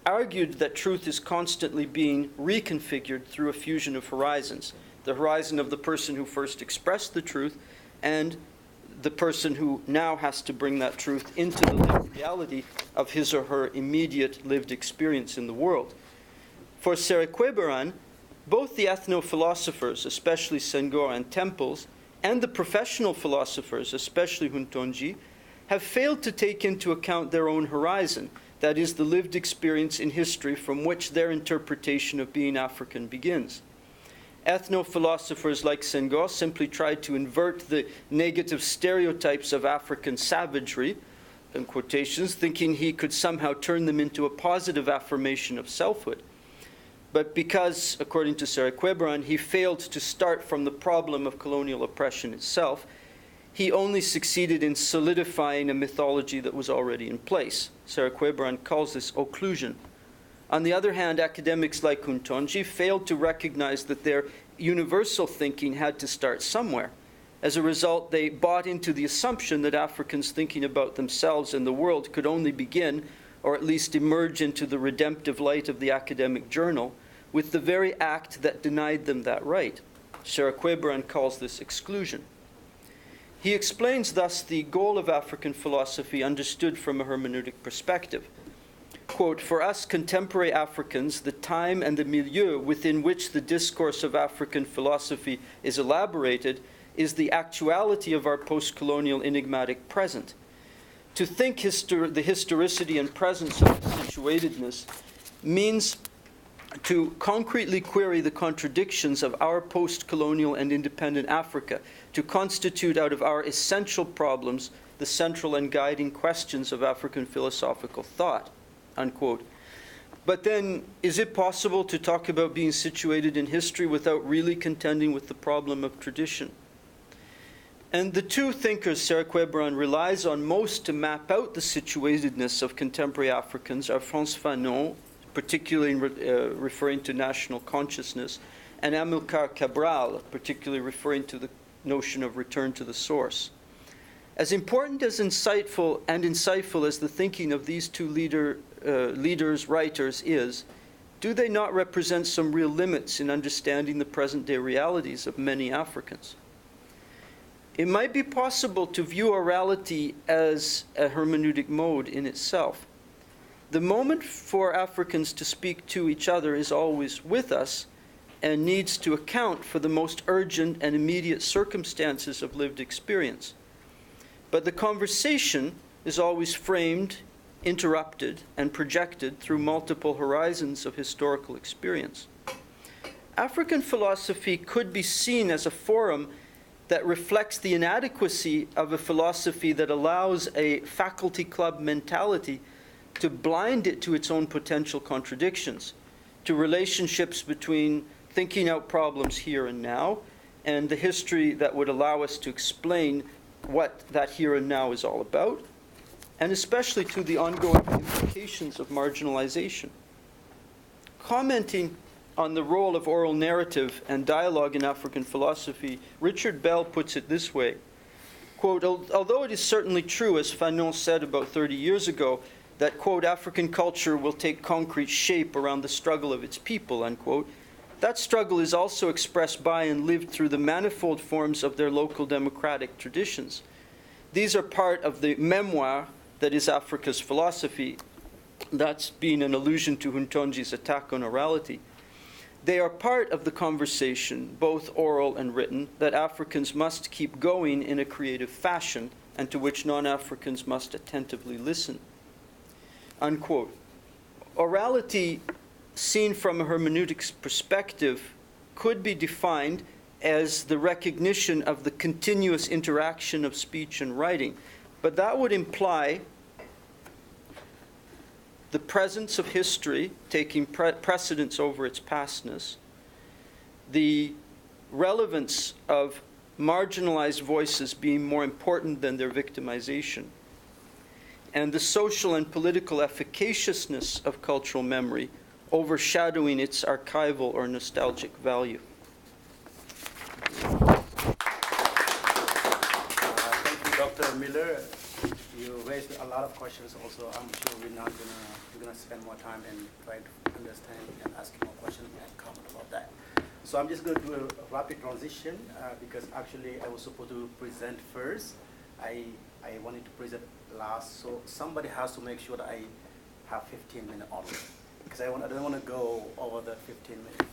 argued that truth is constantly being reconfigured through a fusion of horizons. The horizon of the person who first expressed the truth and the person who now has to bring that truth into the lived reality of his or her immediate lived experience in the world. For Serekweberan, both the ethno-philosophers, especially Senghor and Temples, and the professional philosophers, especially Huntonji, have failed to take into account their own horizon, that is, the lived experience in history from which their interpretation of being African begins. Ethno-philosophers like Senghor simply tried to invert the negative stereotypes of African savagery, in quotations, thinking he could somehow turn them into a positive affirmation of selfhood. But because, according to Serekweberan, he failed to start from the problem of colonial oppression itself, he only succeeded in solidifying a mythology that was already in place. Serekweberan calls this occlusion. On the other hand, academics like Huntonji failed to recognize that their universal thinking had to start somewhere. As a result, they bought into the assumption that Africans thinking about themselves and the world could only begin, or at least emerge into the redemptive light of the academic journal, with the very act that denied them that right. Serekweberan calls this exclusion. He explains thus the goal of African philosophy understood from a hermeneutic perspective. Quote, "For us contemporary Africans, the time and the milieu within which the discourse of African philosophy is elaborated is the actuality of our post-colonial enigmatic present. To think the historicity and presence of situatedness means to concretely query the contradictions of our post-colonial and independent Africa, to constitute out of our essential problems the central and guiding questions of African philosophical thought." Unquote. But then, is it possible to talk about being situated in history without really contending with the problem of tradition? And the two thinkers Serekweberan relies on most to map out the situatedness of contemporary Africans are Frantz Fanon, particularly referring to national consciousness, and Amilcar Cabral, particularly referring to the notion of return to the source. As important as insightful as the thinking of these two leaders, writers is, do they not represent some real limits in understanding the present-day realities of many Africans? It might be possible to view orality as a hermeneutic mode in itself. The moment for Africans to speak to each other is always with us and needs to account for the most urgent and immediate circumstances of lived experience. But the conversation is always framed, interrupted, and projected through multiple horizons of historical experience. African philosophy could be seen as a forum that reflects the inadequacy of a philosophy that allows a faculty club mentality to blind it to its own potential contradictions, to relationships between thinking out problems here and now and the history that would allow us to explain what that here and now is all about, and especially to the ongoing implications of marginalization. Commenting on the role of oral narrative and dialogue in African philosophy, Richard Bell puts it this way, quote, "Although it is certainly true, as Fanon said about 30 years ago, that, quote, African culture will take concrete shape around the struggle of its people, unquote, that struggle is also expressed by and lived through the manifold forms of their local democratic traditions. These are part of the memoir that is Africa's philosophy." That's being an allusion to Huntonji's attack on orality. They are part of the conversation, both oral and written, that Africans must keep going in a creative fashion and to which non-Africans must attentively listen. unquote. Orality, seen from a hermeneutics perspective, could be defined as the recognition of the continuous interaction of speech and writing. But that would imply the presence of history taking precedence over its pastness, the relevance of marginalized voices being more important than their victimization, and the social and political efficaciousness of cultural memory overshadowing its archival or nostalgic value. Thank you, Dr. Miller. You raised a lot of questions also. I'm sure we're gonna spend more time and try to understand and ask more questions and comment about that. So I'm just going to do a rapid transition because actually I was supposed to present first. I wanted to present last, so somebody has to make sure that I have 15 minutes only, because I don't want to go over the 15 minutes,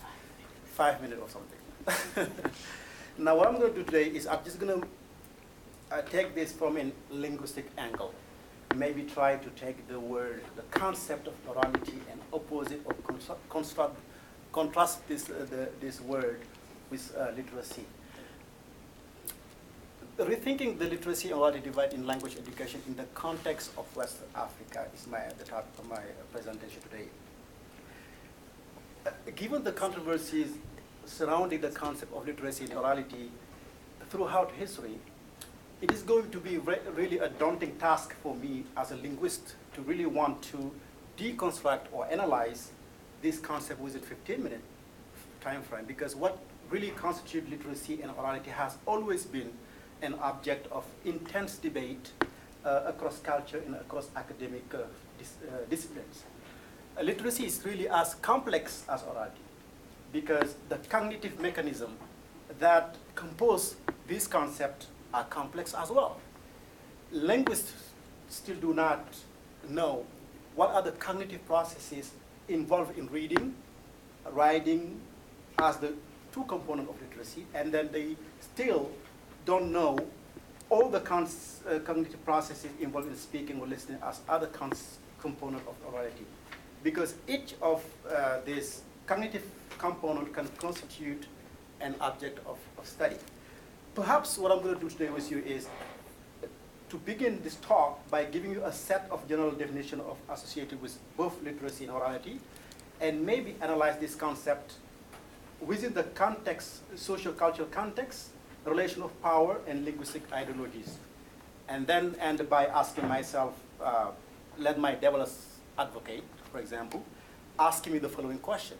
5 minutes or something. Now what I'm going to do today is I'm just going to take this from a linguistic angle. Maybe try to take the word, the concept of orality, and oppose it or contrast this word with literacy. Rethinking the literacy and orality divide in language education in the context of West Africa is the topic of my presentation today. Given the controversies surrounding the concept of literacy and orality throughout history, it is going to be really a daunting task for me as a linguist to really want to deconstruct or analyze this concept within 15-minute time frame, because what really constitutes literacy and orality has always been an object of intense debate across culture and across academic disciplines. Literacy is really as complex as orality, because the cognitive mechanism that compose this concept are complex as well. Linguists still do not know what are the cognitive processes involved in reading, writing as the two components of literacy, and then they still don't know all the cognitive processes involved in speaking or listening as other components of orality. Because each of these cognitive components can constitute an object of study. Perhaps what I'm going to do today with you is to begin this talk by giving you a set of general definitions associated with both literacy and orality, and maybe analyze this concept within the context, social-cultural context, relation of power, and linguistic ideologies. And then end by asking myself, let my devil's advocate, for example, asking me the following question.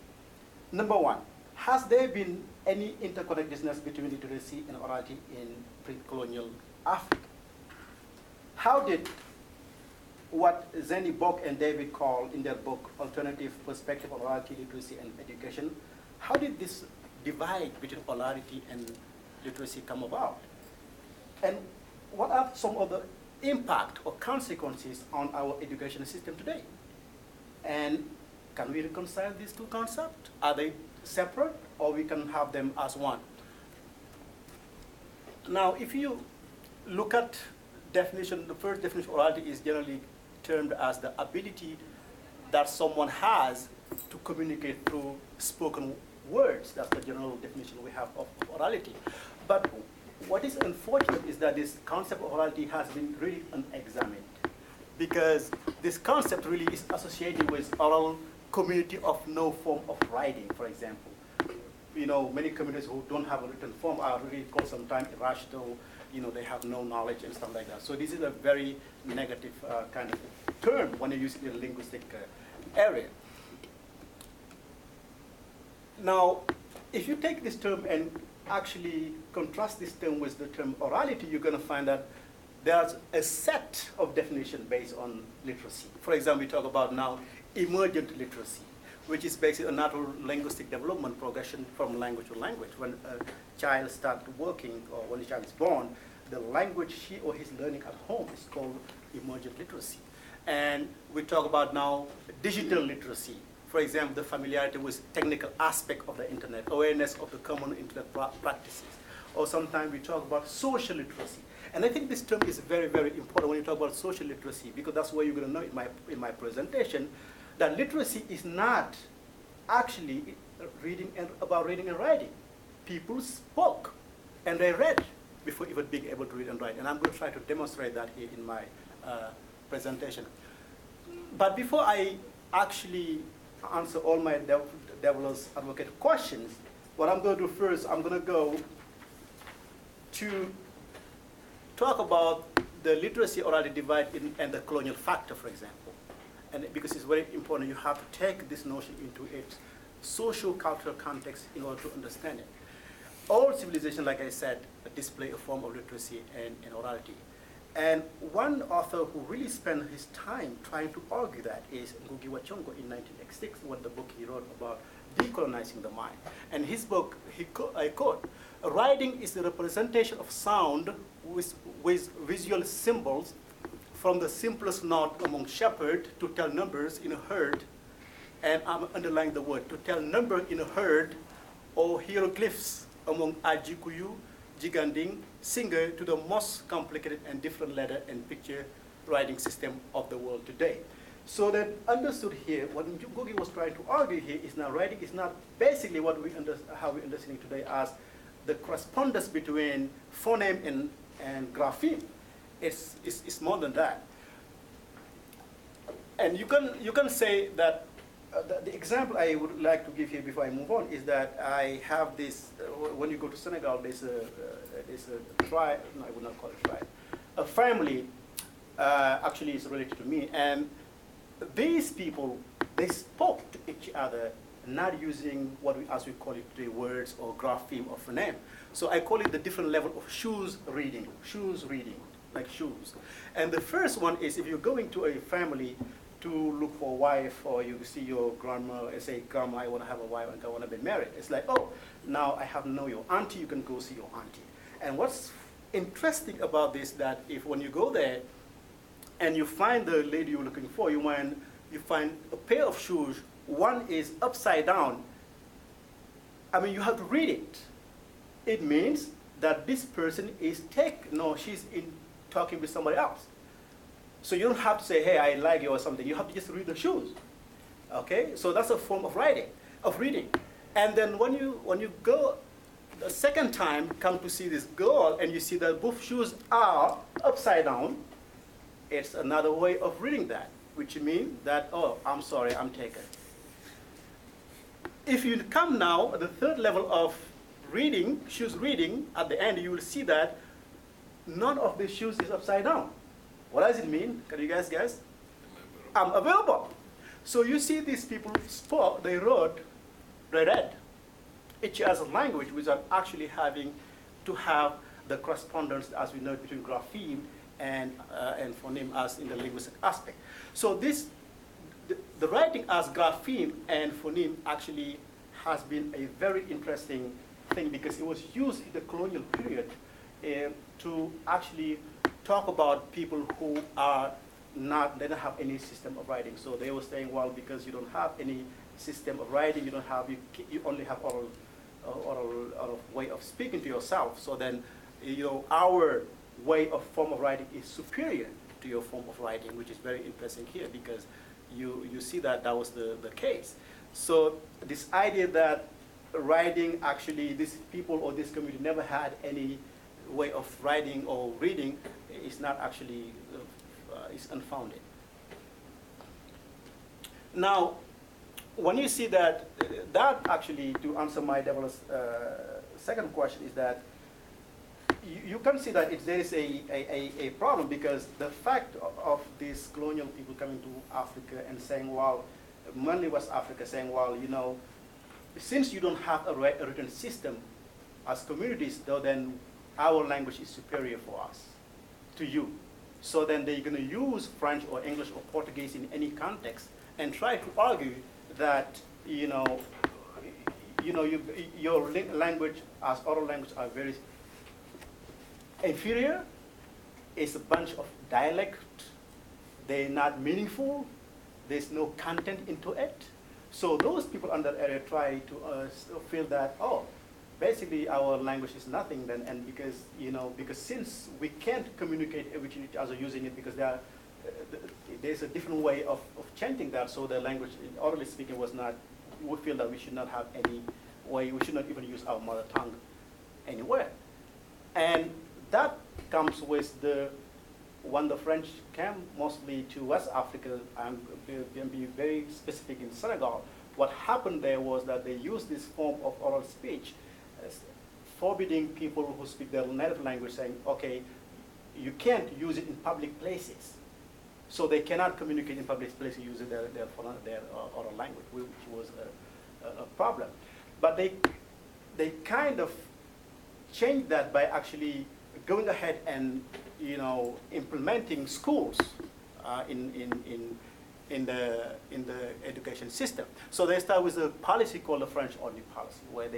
Number one, has there been any interconnectedness between literacy and orality in pre-colonial Africa? How did what Zeni Bok and David call in their book, Alternative Perspective on Orality, Literacy, and Education, how did this divide between orality and literacy come about? And what are some of the impact or consequences on our education system today? And can we reconcile these two concepts? Are they separate, or we can have them as one? Now, if you look at definition, the first definition of orality is generally termed as the ability that someone has to communicate through spoken words. That's the general definition we have of orality. But what is unfortunate is that this concept of orality has been really unexamined, because this concept really is associated with oral community of no form of writing, for example. You know, many communities who don't have a written form are really called sometimes irrational, you know, they have no knowledge and stuff like that. So this is a very negative kind of term when you use it in a linguistic area. Now, if you take this term and actually contrast this term with the term orality, you're going to find that there's a set of definition based on literacy. For example, we talk about now emergent literacy, which is basically a natural linguistic development progression from language to language. When a child starts working, or when a child is born, the language he or he's learning at home is called emergent literacy. And we talk about now digital literacy. For example, the familiarity with technical aspect of the internet, awareness of the common internet practices. Or sometimes we talk about social literacy. And I think this term is very, very important when you talk about social literacy, because that's where you're going to know in my presentation, that literacy is not actually about reading and writing. People spoke and they read before even being able to read and write. And I'm going to try to demonstrate that here in my presentation. But before I actually answer all my devil's advocate questions, what I'm going to do first, I'm going to go to talk about the literacy orality divide and the colonial factor, for example. And because it's very important, you have to take this notion into its socio-cultural context in order to understand it. All civilizations, like I said, display a form of literacy and orality. And one author who really spent his time trying to argue that is Ngugi wa Thiong'o in 1986, when the book he wrote about decolonizing the mind. And his book, I quote, "Writing is the representation of sound with visual symbols, from the simplest note among shepherds to tell numbers in a herd," and I'm underlining the word, to tell number in a herd, or hieroglyphs among Ajikuyu, Jiganding, Singer, to the most complicated and different letter and picture writing system of the world today. So that understood here, what Ngugi was trying to argue here is now writing is not basically what how we understand it today as the correspondence between phoneme and grapheme. It's more than that. And you can say that the example I would like to give here before I move on is that I have this, when you go to Senegal, there's a tribe, no, I would not call it tribe, a family, actually is related to me, and these people, they spoke to each other not using what as we call it today, words or grapheme or phoneme. So I call it the different level of shoes reading, like shoes. And the first one is if you're going to a family to look for a wife, or you see your grandma and say, "Grandma, I want to have a wife and I want to be married." It's like, oh, now I have to know your auntie, you can go see your auntie. And what's interesting about this, that if when you go there and you find the lady you're looking for, you find a pair of shoes, one is upside down, I mean, you have to read it. It means that this person is she's talking with somebody else. So you don't have to say, "Hey, I like you," or something. You have to just read the shoes. Okay? So that's a form of reading. And then when you go the second time, come to see this girl, and you see that both shoes are upside down, it's another way of reading that, which means that, "Oh, I'm sorry, I'm taken." If you come now at the third level of reading, shoes reading, at the end you will see that none of the shoes is upside down. What does it mean? Can you guys guess? I'm available. So you see these people spoke, they read each other's language without actually having to have the correspondence, as we know, between grapheme and phoneme as in the linguistic aspect. So the writing as grapheme and phoneme actually has been a very interesting thing, because it was used in the colonial period to actually talk about people who they don't have any system of writing. So they were saying, well, because you don't have any system of writing, you only have oral way of speaking to yourself. So then, our form of writing is superior to your form of writing, which is very interesting here, because you see that was the case. So this idea that writing, actually, these people or this community never had any way of writing or reading is not actually, is unfounded. Now, when you see that actually, to answer my devil's second question, is that you can see that there is a problem, because the fact of these colonial people coming to Africa and saying, well, mainly West Africa, saying, well, since you don't have a written system as communities, then our language is superior for us to you. So then they're going to use French or English or Portuguese in any context and try to argue that, your language as oral language are very inferior. It's a bunch of dialect. They're not meaningful. There's no content into it. So those people under area try to feel that, oh, basically our language is nothing then, and because, because since we can't communicate with each other using it, because there's a different way of chanting that, so the language, orally speaking, was not, we feel that we should not have any way, we should not even use our mother tongue anywhere. And that comes with when the French came mostly to West Africa, I'm going to be very specific in Senegal, what happened there was that they used this form of oral speech as forbidding people who speak their native language, saying, okay, you can't use it in public places. So they cannot communicate in public places using their oral language, which was a problem. But they kind of changed that by actually going ahead and implementing schools in the education system. So they start with a policy called the French only policy, where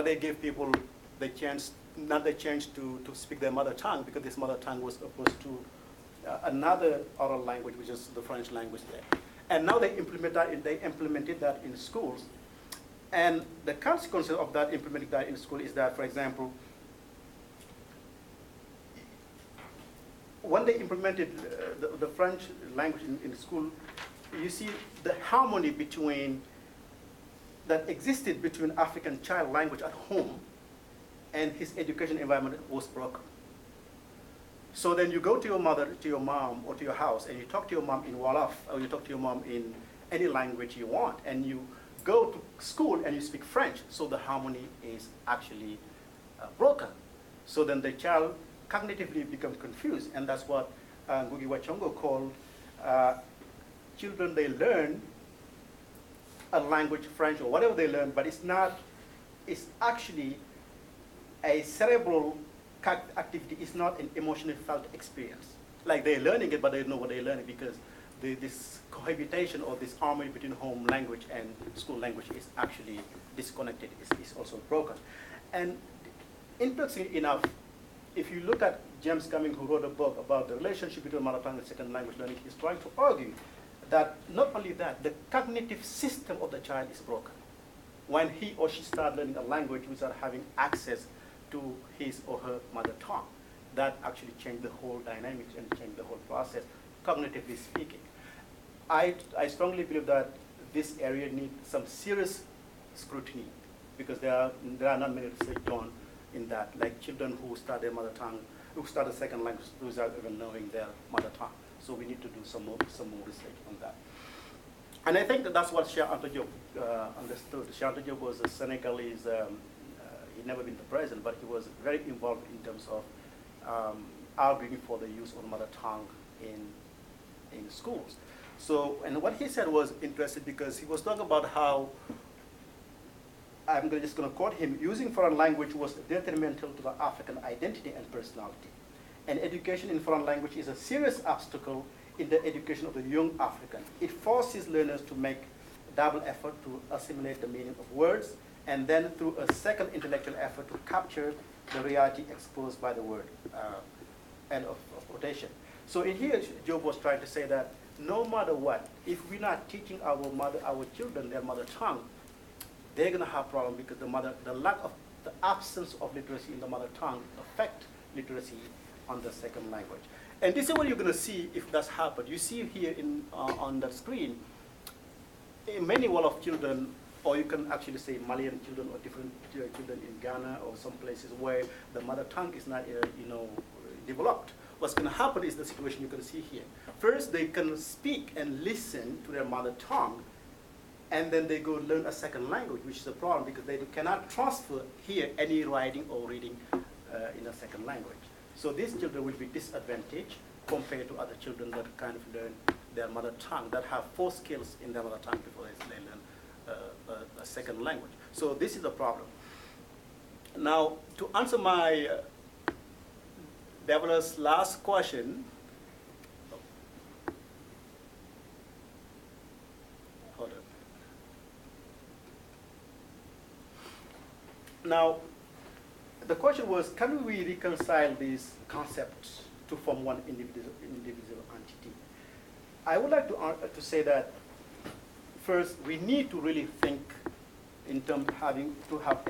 they give people the chance, not the chance to speak their mother tongue, because this mother tongue was opposed to another oral language, which is the French language there. And now they implemented that in schools. And the consequences of that, implementing that in school, is that, for example, when they implemented the French language in school, you see the harmony that existed between African child language at home and his education environment was broken. So then you go to your mother, to your mom, or to your house, and you talk to your mom in Wolof, or you talk to your mom in any language you want, and you go to school and you speak French, so the harmony is actually broken. So then the child cognitively becomes confused, and that's what Ngugi wa Thiong'o called children, they learn a language, French or whatever they learn, but it's actually a cerebral activity, it's not an emotionally felt experience. Like they're learning it, but they don't know what they're learning, because this cohabitation or this harmony between home language and school language is actually disconnected, is also broken. And interestingly enough, if you look at James Cumming, who wrote a book about the relationship between mother tongue and second language learning, he's trying to argue that not only that, the cognitive system of the child is broken. When he or she starts learning a language without having access to his or her mother tongue, that actually changed the whole dynamics and changed the whole process, cognitively speaking. I strongly believe that this area needs some serious scrutiny, because there are not many research done in that, like children who start their mother tongue, who start a second language without even knowing their mother tongue. So we need to do some more research on that. And I think that's what Cheikh Anta Diop understood. Cheikh Anta Diop was a Senegalese, he'd never been the president, but he was very involved in terms of arguing for the use of mother tongue in schools. So, and what he said was interesting, because he was talking about how, I'm just going to quote him, using foreign language was detrimental to the African identity and personality. And education in foreign language is a serious obstacle in the education of the young African. It forces learners to make double effort to assimilate the meaning of words, and then through a second intellectual effort to capture the reality exposed by the word. End of quotation. So in here, Job was trying to say that no matter what, if we're not teaching our children their mother tongue, they're going to have problems, because the absence of literacy in the mother tongue affect literacy on the second language. And this is what you're going to see if that's happened. You see here on the screen, many Wolof children, or you can actually say Malian children or different children in Ghana or some places where the mother tongue is not developed. What's going to happen is the situation you can see here. First, they can speak and listen to their mother tongue, and then they go learn a second language, which is a problem, because they cannot transfer here any writing or reading in a second language. So these children will be disadvantaged compared to other children that kind of learn their mother tongue, that have 4 skills in their mother tongue before they learn a second language. So this is the problem. Now, to answer my Deborah's last question, hold on. Now, the question was, can we reconcile these concepts to form one individual entity? I would like to say that, first, we need to really think in terms of having to have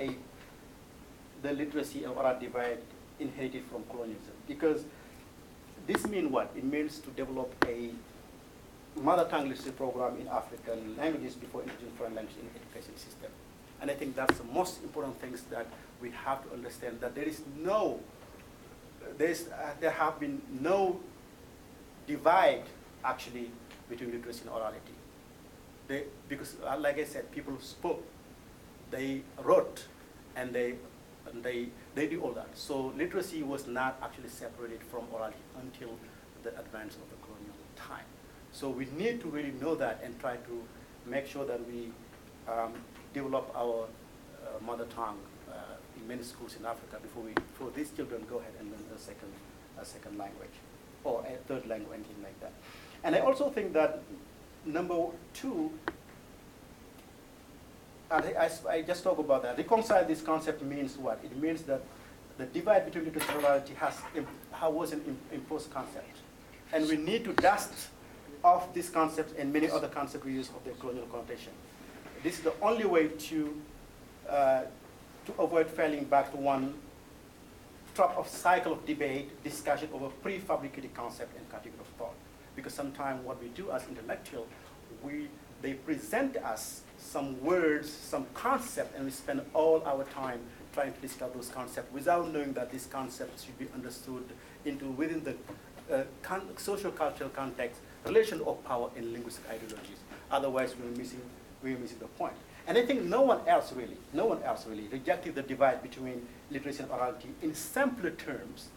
the literacy and oral divide inherited from colonialism. Because this means what? It means to develop a mother tongue literacy program in African languages before introducing foreign language in the education system. And I think that's the most important things that we have to understand, that there have been no divide actually between literacy and orality. Because like I said, people spoke, they wrote, and they do all that. So literacy was not actually separated from orality until the advance of the colonial time. So we need to really know that and try to make sure that we develop our mother tongue in many schools in Africa before these children go ahead and learn a second language or a third language, anything like that. And I also think that number two, I just talk about that. Reconcile this concept means what? It means that the divide between literacy and orality was an imposed concept. And we need to dust off this concept and many other concepts we use of the colonial connotation. This is the only way to avoid falling back to one trap of cycle of debate, discussion over prefabricated concept and category of thought. Because sometimes what we do as intellectuals, they present us some words, some concept, and we spend all our time trying to discuss those concepts without knowing that these concepts should be understood within the social cultural context, relation of power and linguistic ideologies. Otherwise, we're missing the point. And I think no one else really rejected the divide between literacy and orality in simpler terms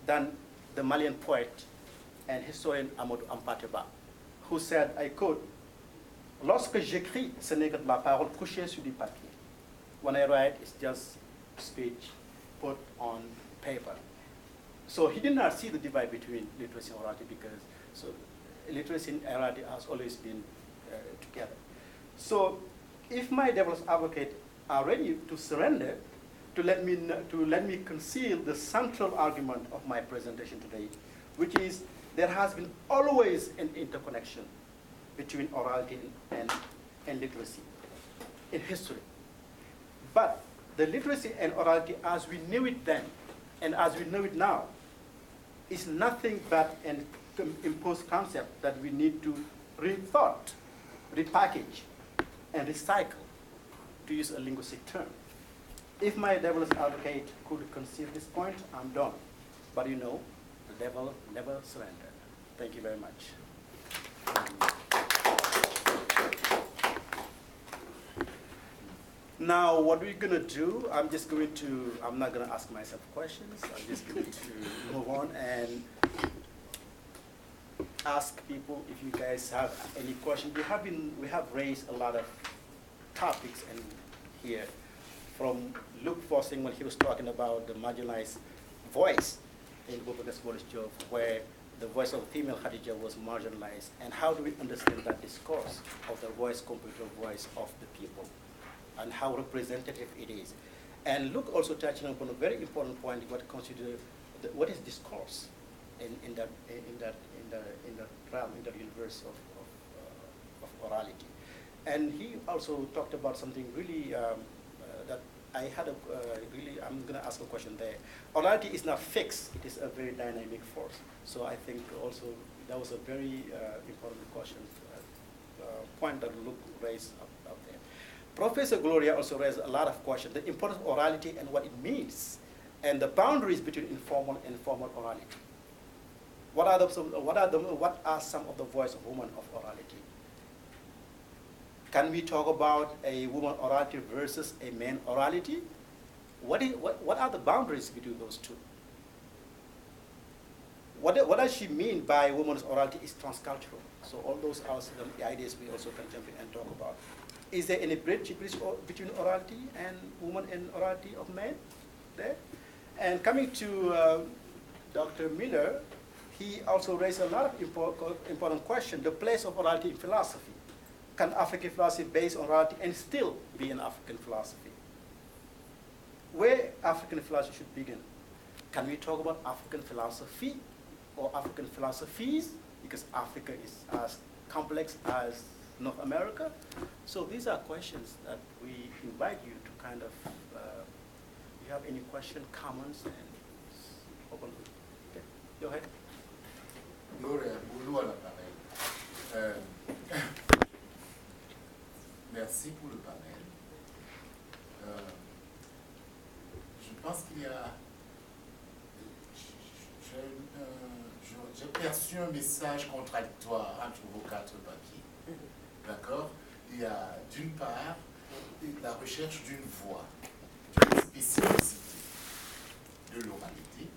than the Malian poet and historian Amadou Hampâté-Bâ, who said, I quote, "Lorsque j'écris, ce n'est que de la parole couchée sur du papier." When I write, it's just speech put on paper. So he did not see the divide between literacy and orality because literacy and orality has always been together. So if my devil's advocate are ready to surrender, to let me conceal the central argument of my presentation today, which is there has been always an interconnection between orality and literacy in history. But the literacy and orality as we knew it then and as we know it now is nothing but an imposed concept that we need to rethought, repackage, and recycle, to use a linguistic term. If my devil's advocate could conceive this point, I'm done. But you know, the devil never surrendered. Thank you very much. Now, what we're going to do, I'm not going to ask myself questions. I'm just going to move on and ask people if you guys have any questions. We have raised a lot of topics here, from Luke Fossing when he was talking about the marginalized voice in Boubacar's Boris Job, where the voice of female Khadija was marginalized, and how do we understand that discourse of the voice compared to the voice of the people, and how representative it is. And Luke also touching upon a very important point, what is discourse in that realm, in the universe of orality. And he also talked about something really that I had I'm going to ask a question there. Orality is not fixed, it is a very dynamic force. So I think also that was a very important question, point that Luke raised up there. Professor Gloria also raised a lot of questions, the importance of orality and what it means, and the boundaries between informal and formal orality. What are some of the voice of women of orality? Can we talk about a woman orality versus a man orality? What are the boundaries between those two? What does she mean by woman's orality is transcultural? So all those are the ideas we also can jump in and talk about. Is there any bridge between orality and woman and orality of men there? And coming to Dr. Miller, he also raised a lot of important questions. The place of orality in philosophy. Can African philosophy based on orality and still be an African philosophy? Where African philosophy should begin? Can we talk about African philosophy or African philosophies? Because Africa is as complex as North America. So these are questions that we invite you to kind of, you have any question, comments, and open. Okay, go ahead. Boulot à l'appareil. Merci pour le panel. Je pense qu'il y a... J'ai perçu un message contradictoire entre vos 4 papiers. D'accord? Il y a d'une part la recherche d'une voix, d'une spécificité de l'oralité,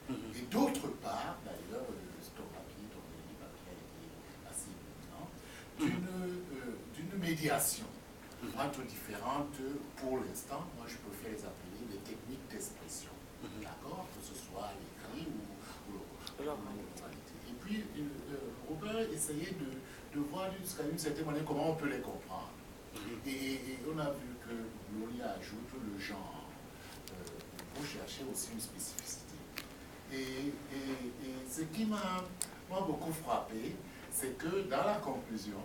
et d'autre part, d'ailleurs, ton papier a été assez éminent, d'une médiation entre différentes, pour l'instant, moi je préfère les appeler des techniques d'expression, d'accord, que ce soit l'écrit ou l'oralité. Et puis, Robert essayait de voir jusqu'à une certaine manière comment on peut les comprendre. Et on a vu que Loli ajoute le genre pour chercher aussi une spécificité. Et ce qui m'a beaucoup frappé, c'est que dans la conclusion,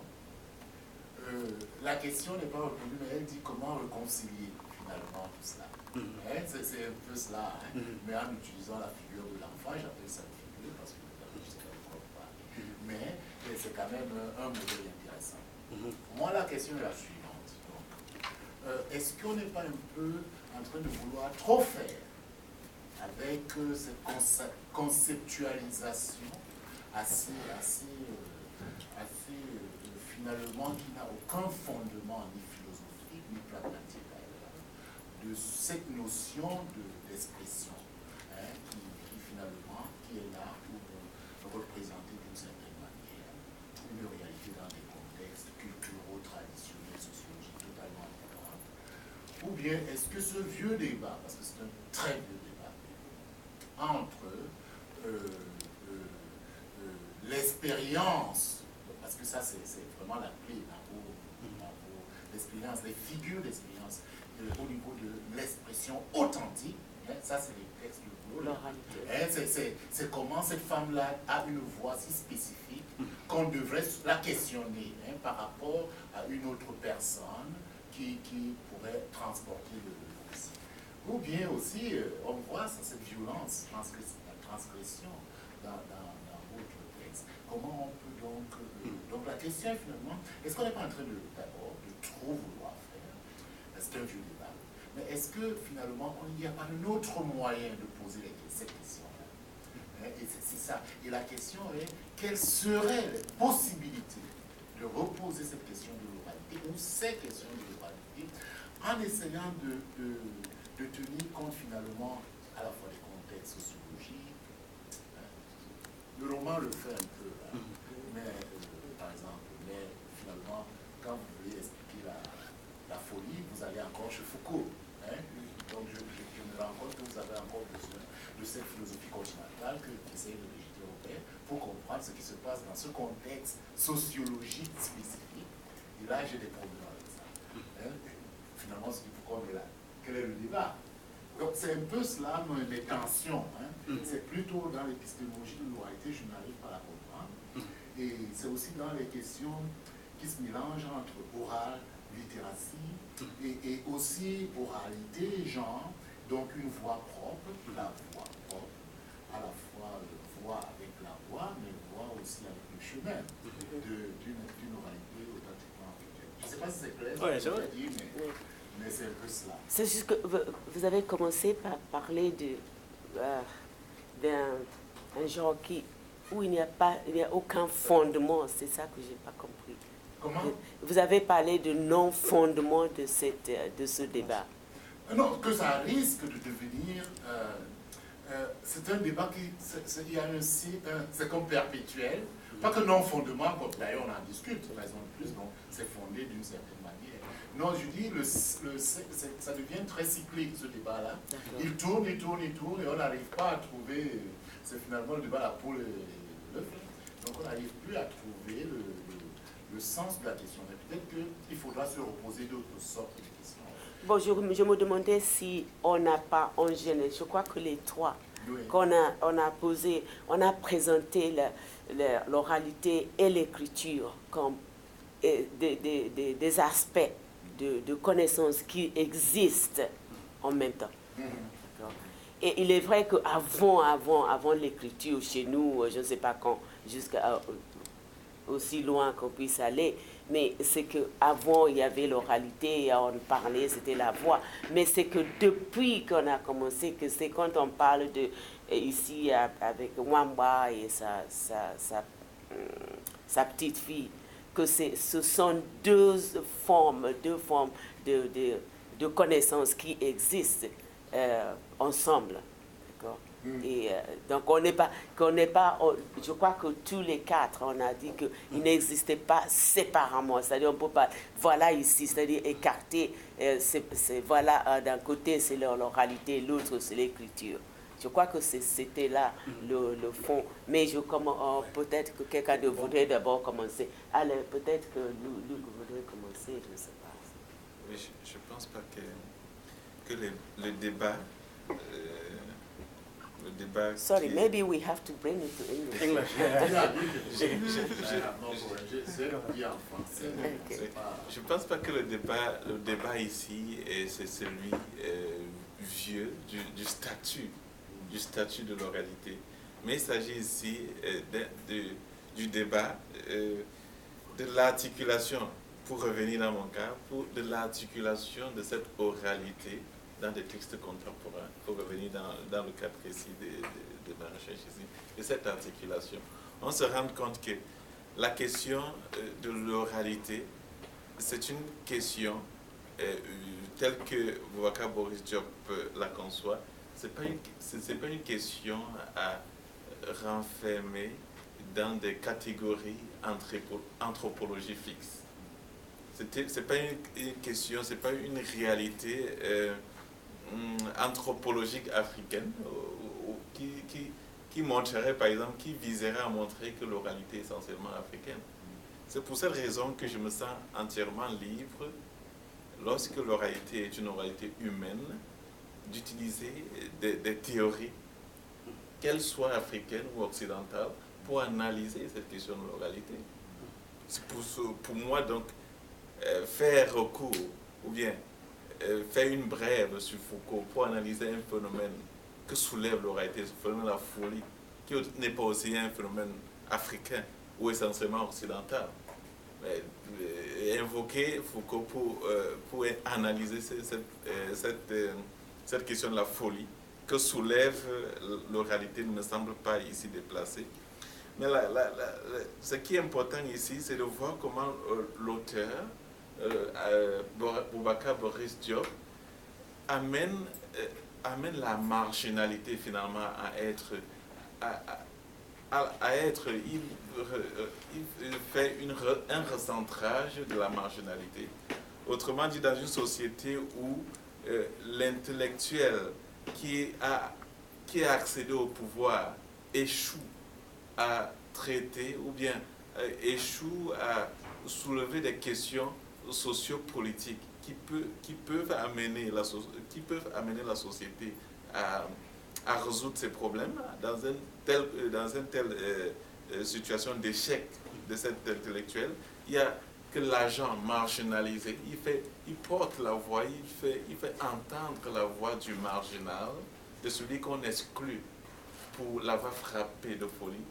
la question n'est pas revenue, mais elle dit comment réconcilier finalement tout cela. C'est un peu cela, mais en utilisant la figure de l'enfant, j'appelle ça une figure parce que je ne sais pas. Mais c'est quand même un modèle intéressant. Moi, la question est la suivante. Est-ce qu'on n'est pas un peu en train de vouloir trop faire avec cette conceptualisation assez finalement qui n'a aucun fondement ni philosophique ni pragmatique de cette notion d'expression qui finalement qui est là pour représenter d'une certaine manière une réalité dans des contextes culturels, traditionnels, sociologiques totalement différents. Ou bien est-ce que ce vieux débat, parce que c'est un très vieux débat, entre l'expérience, parce que ça c'est vraiment la clé dans vos expériences, les figures d'expérience au niveau de l'expression authentique, ça c'est les textes de Boulot. C'est comment cette femme-là a une voix si spécifique qu'on devrait la questionner par rapport à une autre personne qui pourrait transporter le récit. Ou bien aussi, on voit cette violence, la transgression dans votre texte. Comment on peut donc la question est finalement, est-ce qu'on n'est pas en train d'abord de trop vouloir faire, c'est un vieux débat, mais est-ce que finalement il n'y a pas un autre moyen de poser cette question-là? Et c'est ça. Et la question est, quelles seraient les possibilités de reposer cette question de l'oralité ou ces questions de l'oralité en essayant de tenir compte finalement à la fois des contextes sociologiques. Le roman le fait un peu, mais par exemple, mais finalement, quand vous voulez expliquer la folie, vous allez encore chez Foucault. Donc je me rends compte que vous avez encore besoin de cette philosophie continentale qui essaie de rejeter au père pour comprendre ce qui se passe dans ce contexte sociologique spécifique. Et là, j'ai des problèmes avec ça. Finalement, ce qu'il faut qu'on est là. Quel est le débat? Donc c'est un peu cela mes tensions. C'est plutôt dans l'épistémologie de l'oralité, je n'arrive pas à la comprendre. Et c'est aussi dans les questions qui se mélangent entre oral, littératie, et aussi oralité, genre, donc une voix propre, la voix propre, à la fois voix avec la voix, mais voix aussi avec le chemin d'une oralité authentiquement africaine. Je ne sais pas si c'est clair, ce que je dis, mais c'est un peu cela. C'est juste que vous avez commencé par parler d'un genre où il n'y a aucun fondement, c'est ça que je n'ai pas compris. Comment? Vous avez parlé de non-fondement de ce débat. Non, que ça risque de devenir... c'est un débat qui... C'est comme perpétuel. Pas que non-fondement, comme d'ailleurs on en discute, raison de plus, donc c'est fondé d'une certaine manière. Non, je dis, ça devient très cyclique, ce débat-là. Il tourne, et on n'arrive pas à trouver... C'est finalement le débat la poule et l'œuf. Donc on n'arrive plus à trouver le sens de la question. Mais peut-être qu'il faudra se reposer d'autres sortes de questions. Bon, je me demandais si on n'a pas en général, je crois que les trois, oui, qu'on on a présenté l'oralité et l'écriture comme des aspects de connaissances qui existent en même temps. D'accord. Et il est vrai qu'avant l'écriture, chez nous, je ne sais pas quand, jusqu'à aussi loin qu'on puisse aller, mais c'est qu'avant, il y avait l'oralité, on parlait, c'était la voix. Mais c'est que depuis qu'on a commencé, que c'est quand on parle de, ici, avec Wamba et sa petite fille, que ce sont deux formes de connaissances qui existent ensemble. D'accord. Et donc je crois que tous les quatre, on a dit qu'ils n'existaient pas séparément. C'est-à-dire, on ne peut pas, voilà ici, c'est-à-dire écarter, voilà, d'un côté c'est l'oralité, l'autre c'est l'écriture. Je crois que c'était là le fond. Mais peut-être que quelqu'un de voudrait d'abord commencer. Allez, peut-être que Luc voudrait commencer, je ne sais pas. Oui, je ne pense pas que le débat... Sorry, maybe we have to bring it to English. English. Je ne pense pas que le débat ici, c'est celui vieux du statut de l'oralité. Mais il s'agit ici du débat de l'articulation, pour revenir dans mon cas, de l'articulation de cette oralité dans des textes contemporains, pour revenir dans le cas précis de ma recherche ici, de cette articulation. On se rend compte que la question de l'oralité, c'est une question telle que Boubacar Boris Diop la conçoit. C'est pas une question à renfermer dans des catégories anthropologie fixes. C'est pas une question, c'est pas une réalité anthropologique africaine qui montrerait, par exemple, qui viserait à montrer que l'oralité est essentiellement africaine. C'est pour cette raison que je me sens entièrement libre, lorsque l'oralité est une oralité humaine, d'utiliser des théories, qu'elles soient africaines ou occidentales, pour analyser cette question de l'oralité. C'est pour moi, donc, faire recours, ou bien faire une brève sur Foucault pour analyser un phénomène que soulève l'oralité, ce phénomène de la folie, qui n'est pas aussi un phénomène africain ou essentiellement occidental. Mais, invoquer Foucault pour analyser cette question de la folie que soulève l'oralité ne me semble pas ici déplacé. Mais ce qui est important ici, c'est de voir comment l'auteur, Boubacar Boris Diop, amène la marginalité finalement à être il fait un recentrage de la marginalité. Autrement dit, dans une société où l'intellectuel qui a accédé au pouvoir échoue à traiter ou bien échoue à soulever des questions sociopolitiques qui peuvent amener la société à résoudre ces problèmes dans une telle situation d'échec de cet intellectuel. Il y a que l'agent marginalisé, il porte la voix, il fait entendre la voix du marginal, de celui qu'on exclut pour l'avoir frappé de folie.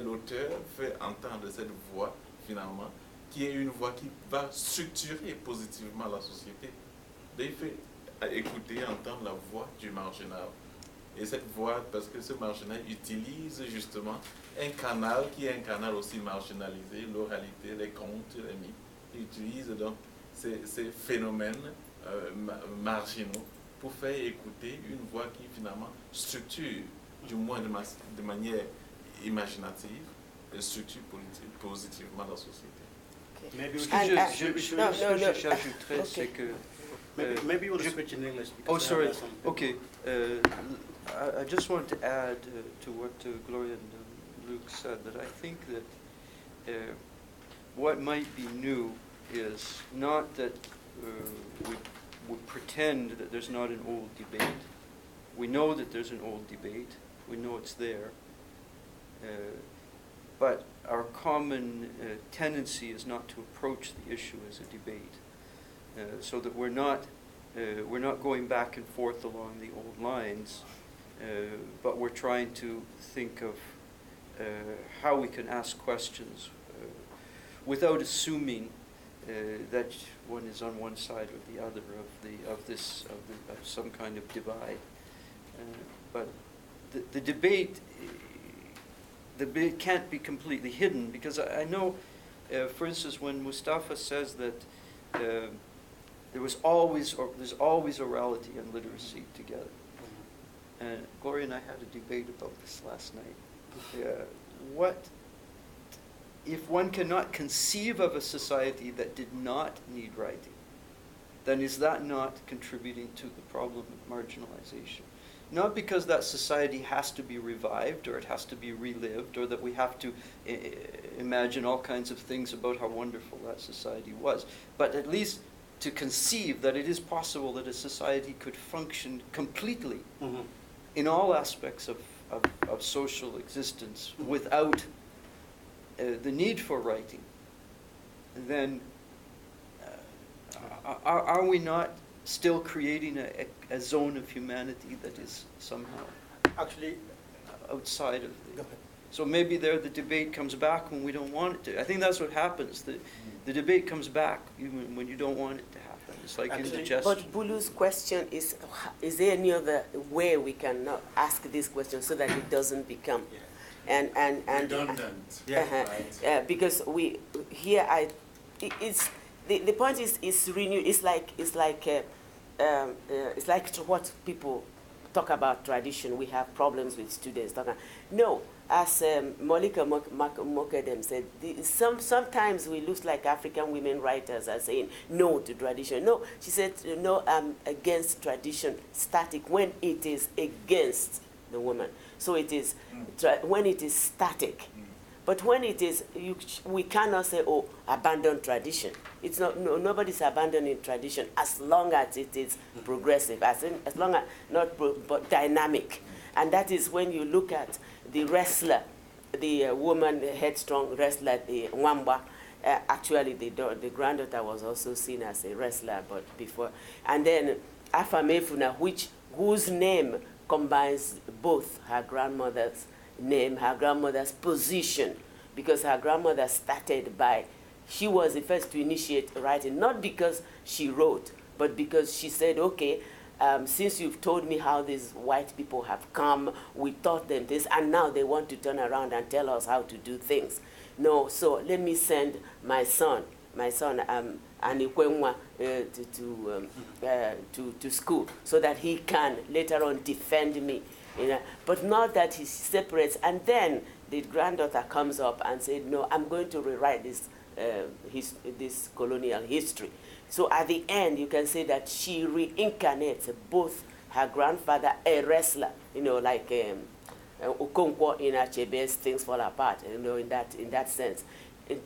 L'auteur fait entendre cette voix finalement, qui est une voix qui va structurer positivement la société. Il fait écouter, entendre la voix du marginal. Et cette voix, parce que ce marginal utilise justement un canal qui est un canal aussi marginalisé, l'oralité, les contes, les mythes. Il utilise donc ces phénomènes marginaux pour faire écouter une voix qui finalement structure, du moins de manière imaginative, structure positivement la société. Maybe j'ajouterais, c'est que... maybe we'll switch in English. Oh, sorry. Okay. I just want to add to what Gloria and Luke said, that I think that what might be new is not that we pretend that there's not an old debate. We know that there's an old debate. We know it's there. but our common tendency is not to approach the issue as a debate, so that we're not going back and forth along the old lines, but we're trying to think of how we can ask questions without assuming that one is on one side or the other of some kind of divide. But the debate can't be completely hidden, because I know, for instance, when Mustafa says that there's always orality and literacy together. And Gloria and I had a debate about this last night. What if one cannot conceive of a society that did not need writing, then is that not contributing to the problem of marginalization? Not because that society has to be revived or it has to be relived or that we have to imagine all kinds of things about how wonderful that society was, but at least to conceive that it is possible that a society could function completely in all aspects of social existence without the need for writing. Then are we not still creating a zone of humanity that is somehow Actually, outside of go the... ahead. So maybe there the debate comes back when we don't want it to. I think that's what happens. The debate comes back even when you don't want it to happen. It's like Actually, indigestion. But Bulu's question is there any other way we can ask this question so that it doesn't become and redundant? right? Because we here it's the point is renewed. It's like what people talk about tradition. We have problems with students talking. No, as Molika Mokedem said, sometimes we look like African women writers are saying no to tradition. No, she said no, I'm against tradition static when it is against the woman. So it is when it is static. But when it is, we cannot say, oh, abandon tradition. It's not, no, nobody's abandoning tradition as long as it is progressive, as long as but dynamic. And that is when you look at the wrestler, the woman, the headstrong wrestler, the Nwamba. Actually, the granddaughter was also seen as a wrestler, but before. And then Afamefuna, whose name combines both her grandmother's name, her grandmother's position, because her grandmother started by, she was the first to initiate writing, not because she wrote, but because she said, okay, since you've told me how these white people have come, we taught them this, and now they want to turn around and tell us how to do things. No, so let me send my son, Anikwenwa, to school, so that he can later on defend me. You know, but not that he separates. And then the granddaughter comes up and said, no, I'm going to rewrite this colonial history. So at the end, you can say that she reincarnates both her grandfather, a wrestler, you know, like Okonkwo in Achebe's Things Fall Apart, you know, in that sense.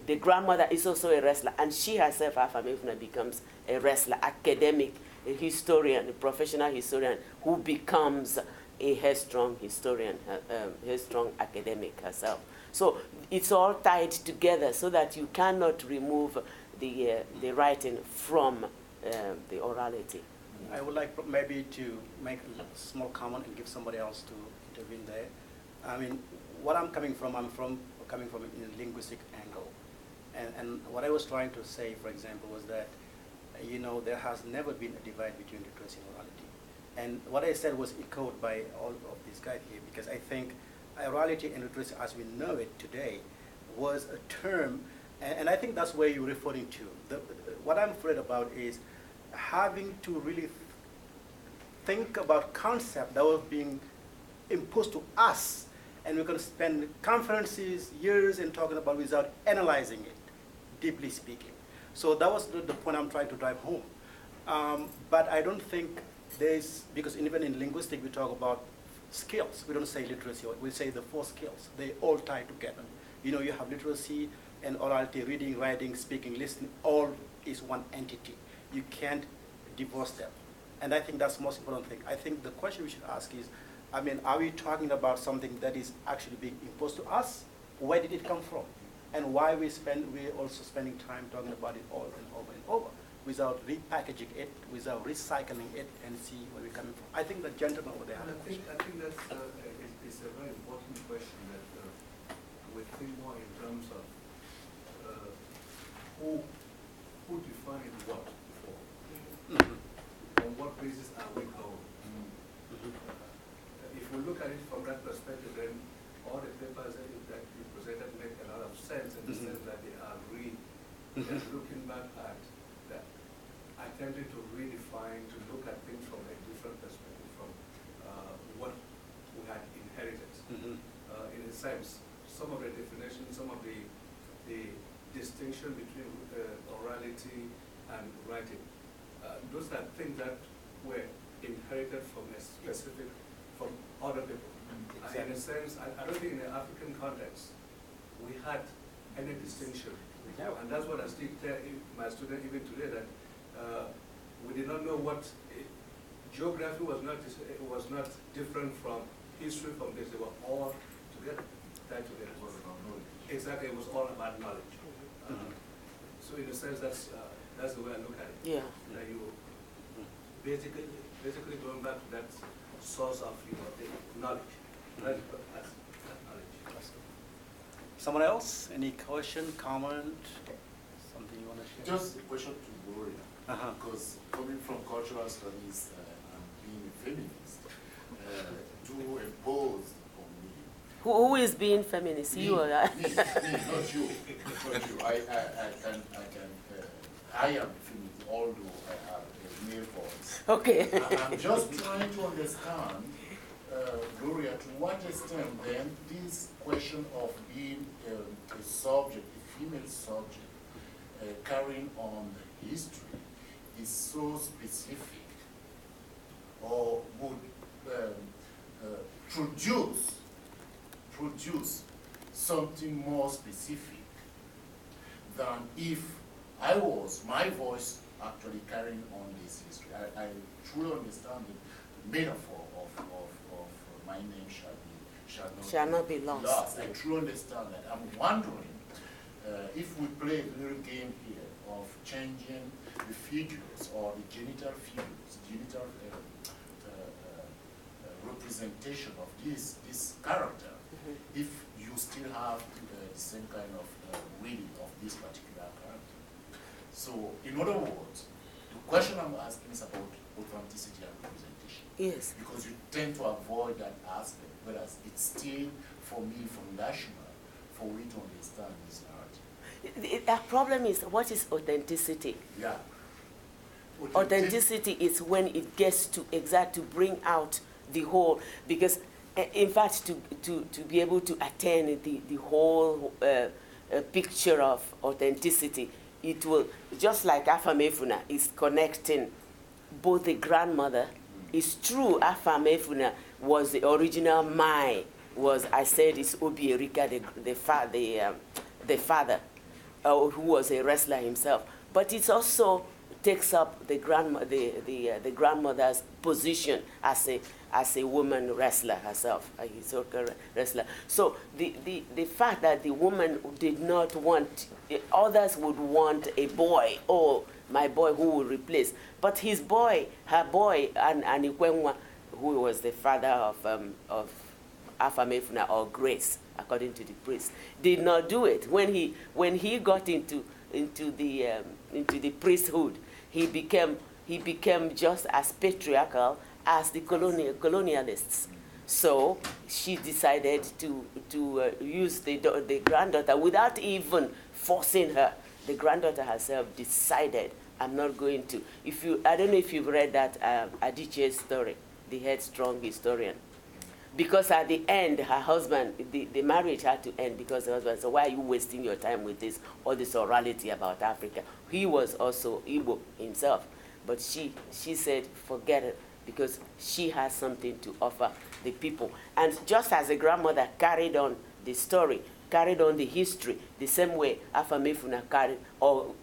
The grandmother is also a wrestler, and she herself, Afamefuna, becomes a wrestler, academic, a historian, a professional historian who becomes a headstrong historian, headstrong academic herself. So it's all tied together so that you cannot remove the writing from the orality. I would like maybe to make a small comment and give somebody else to intervene there. I mean, what I'm coming from a linguistic angle. And what I was trying to say, for example, was that, you know, there has never been a divide between literacy and orality. And what I said was echoed by all of these guys here, because I think orality and literacy as we know it today was a term, and I think that's where you're referring to. What I'm afraid about is having to really think about concept that was being imposed to us, and we're going to spend conferences, years in talking about without analyzing it, deeply speaking. So that was the point I'm trying to drive home. But I don't think because even in linguistics we talk about skills. We don't say literacy, we say the 4 skills. They all tie together. You know, you have literacy and orality, reading, writing, speaking, listening, all is one entity. You can't divorce them. And I think that's the most important thing. I think the question we should ask is, I mean, are we talking about something that is actually being imposed to us, where did it come from, and why we're also spending time talking about it over and over and over, without repackaging it, without recycling it, and see where we're coming from. I think the gentleman over there had a question. I think that's it's a very important question that we think more in terms of who defined what before. On what basis are we going? If we look at it from that perspective, then all the papers that you presented make a lot of sense in the sense that they are and looking back at that, attempting to redefine, to look at things from a different perspective, from what we had inherited. In a sense, some of the definitions, some of the distinction between orality and writing, those are things that were inherited from a specific, from other people. Exactly. In a sense, I don't think in the African context, we had any distinction. And that's what I still tell my students even today, that we did not know what geography was not different from history, from this. They were all together, tied together. It was about knowledge. Exactly, it was all about knowledge. So in a sense, that's the way I look at it. Yeah. That you basically going back to that source of the knowledge. That's knowledge. Someone else? Any question, comment, something you want to share? Just a question to Gloria, because coming from cultural studies and being a feminist, to impose on me. Who is being feminist? Me, You or I? me, not you. Not you. I am a feminist, although I have a male voice. Okay. And I'm just trying to understand, Gloria, to what extent then this question of being a subject, a female subject, carrying on the history is so specific, or would produce something more specific than if my voice actually carrying on this history. I truly understand the metaphor of my name shall not be lost. I truly understand that. I'm wondering if we play a little game here of changing the figures or the genital representation of this character, if you still have the same kind of reading of this particular character. So, in other words, the question I'm asking is about authenticity and representation. Yes. Because you tend to avoid that aspect, whereas it's still, for me, foundational for we to understand this narrative. The problem is, what is authenticity? Yeah. Authenticity is when it gets to bring out the whole, because in fact to be able to attain the whole picture of authenticity, it will, just like Afamefuna is connecting both the grandmother. It's true, Afamefuna was the original Mai, I said it's Obi Erika, the father, who was a wrestler himself. But it also takes up the grandmother's position as a woman wrestler herself, a historical wrestler. So the fact that the woman did not want, others would want a boy, or my boy who will replace. But his boy, her boy, and Ikwenwa, who was the father of Afamefuna, or Grace, according to the priest, did not do it. When he got into the priesthood, he became just as patriarchal as the colonialists. So she decided to use the granddaughter without even forcing her. The granddaughter herself decided, I'm not going to. I don't know if you've read that Adichie's story, the headstrong historian. Because at the end, her husband, the marriage had to end because the husband said, why are you wasting your time with all this orality about Africa? He was also Igbo himself. But she said, forget it, because she has something to offer the people. And just as the grandmother carried on the story, carried on the history, the same way Afamefuna carried, or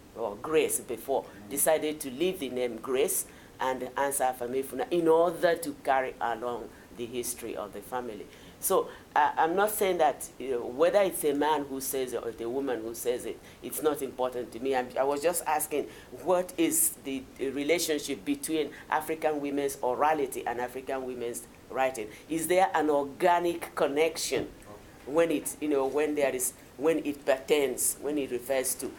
Grace before, decided to leave the name Grace and answer Afamefuna in order to carry along the history of the family. So I'm not saying that whether it's a man who says it or it's a woman who says it, it's not important to me. I was just asking, what is the relationship between African women's orality and African women's writing? Is there an organic connection when it, when it pertains, when it refers to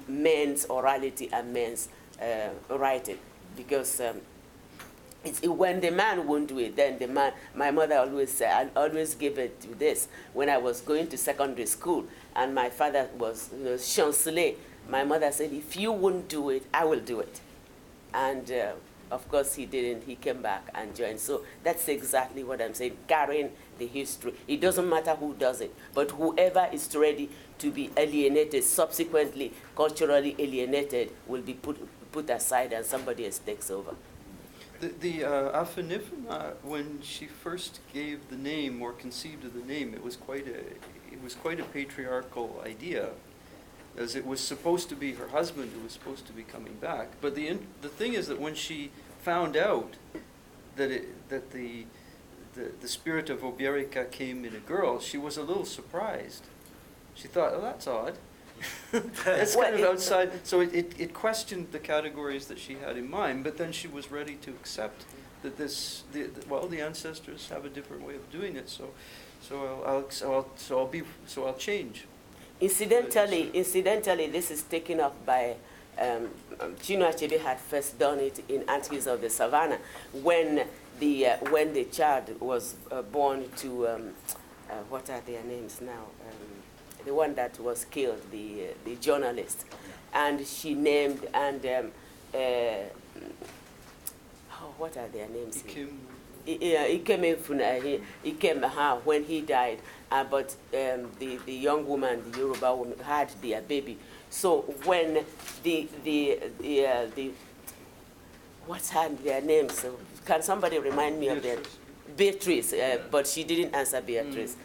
men's orality and men's writing? Because when the man won't do it, then the man, my mother always said, I always give it to this. When I was going to secondary school and my father was chancellor, my mother said, if you won't do it, I will do it. And of course he didn't, he came back and joined. So that's exactly what I'm saying, carrying the history. It doesn't matter who does it, but whoever is ready to be alienated, subsequently culturally alienated, will be put aside and somebody else takes over. The Afanifuna, when she first gave the name or conceived of the name, it was quite a patriarchal idea, as it was supposed to be her husband who was supposed to be coming back. But the thing is that when she found out that the spirit of Obierica came in a girl, she was a little surprised. She thought, oh, that's odd. It's kind of outside. So it questioned the categories that she had in mind, but then she was ready to accept that the ancestors have a different way of doing it. So I'll change. Incidentally, this is taken up by Chinua Achebe had first done it in Aunties of the Savannah when the child was born to what are their names now? The one that was killed, the journalist, and she named what are their names? Ikem when he died, but the young woman, the Yoruba woman, had their baby. So when the what's their names? So can somebody remind me of their Beatrice? But she didn't answer Beatrice.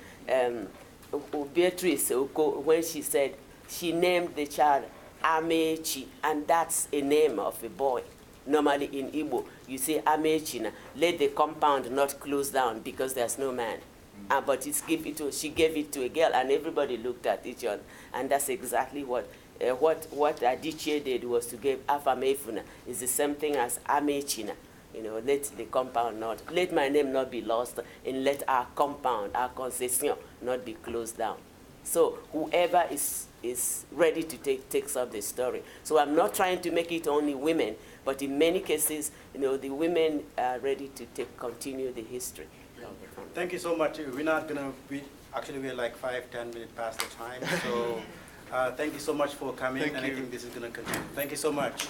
Beatrice, when she said, she named the child Amechi, and that's a name of a boy. Normally in Igbo, you say Amechi, let the compound not close down because there's no man. But she gave it to a girl, and everybody looked at each other, and that's exactly what Adichie did, was to give Afamefuna. It's the same thing as Amechina. Let the compound let my name not be lost, and let our compound, our concession, not be closed down. So whoever is ready to takes up the story. So I'm not trying to make it only women, but in many cases, the women are ready to continue the history. Thank you so much. We're not gonna we're like 5-10 minutes past the time. So thank you so much for coming, and I think this is gonna continue. Thank you so much.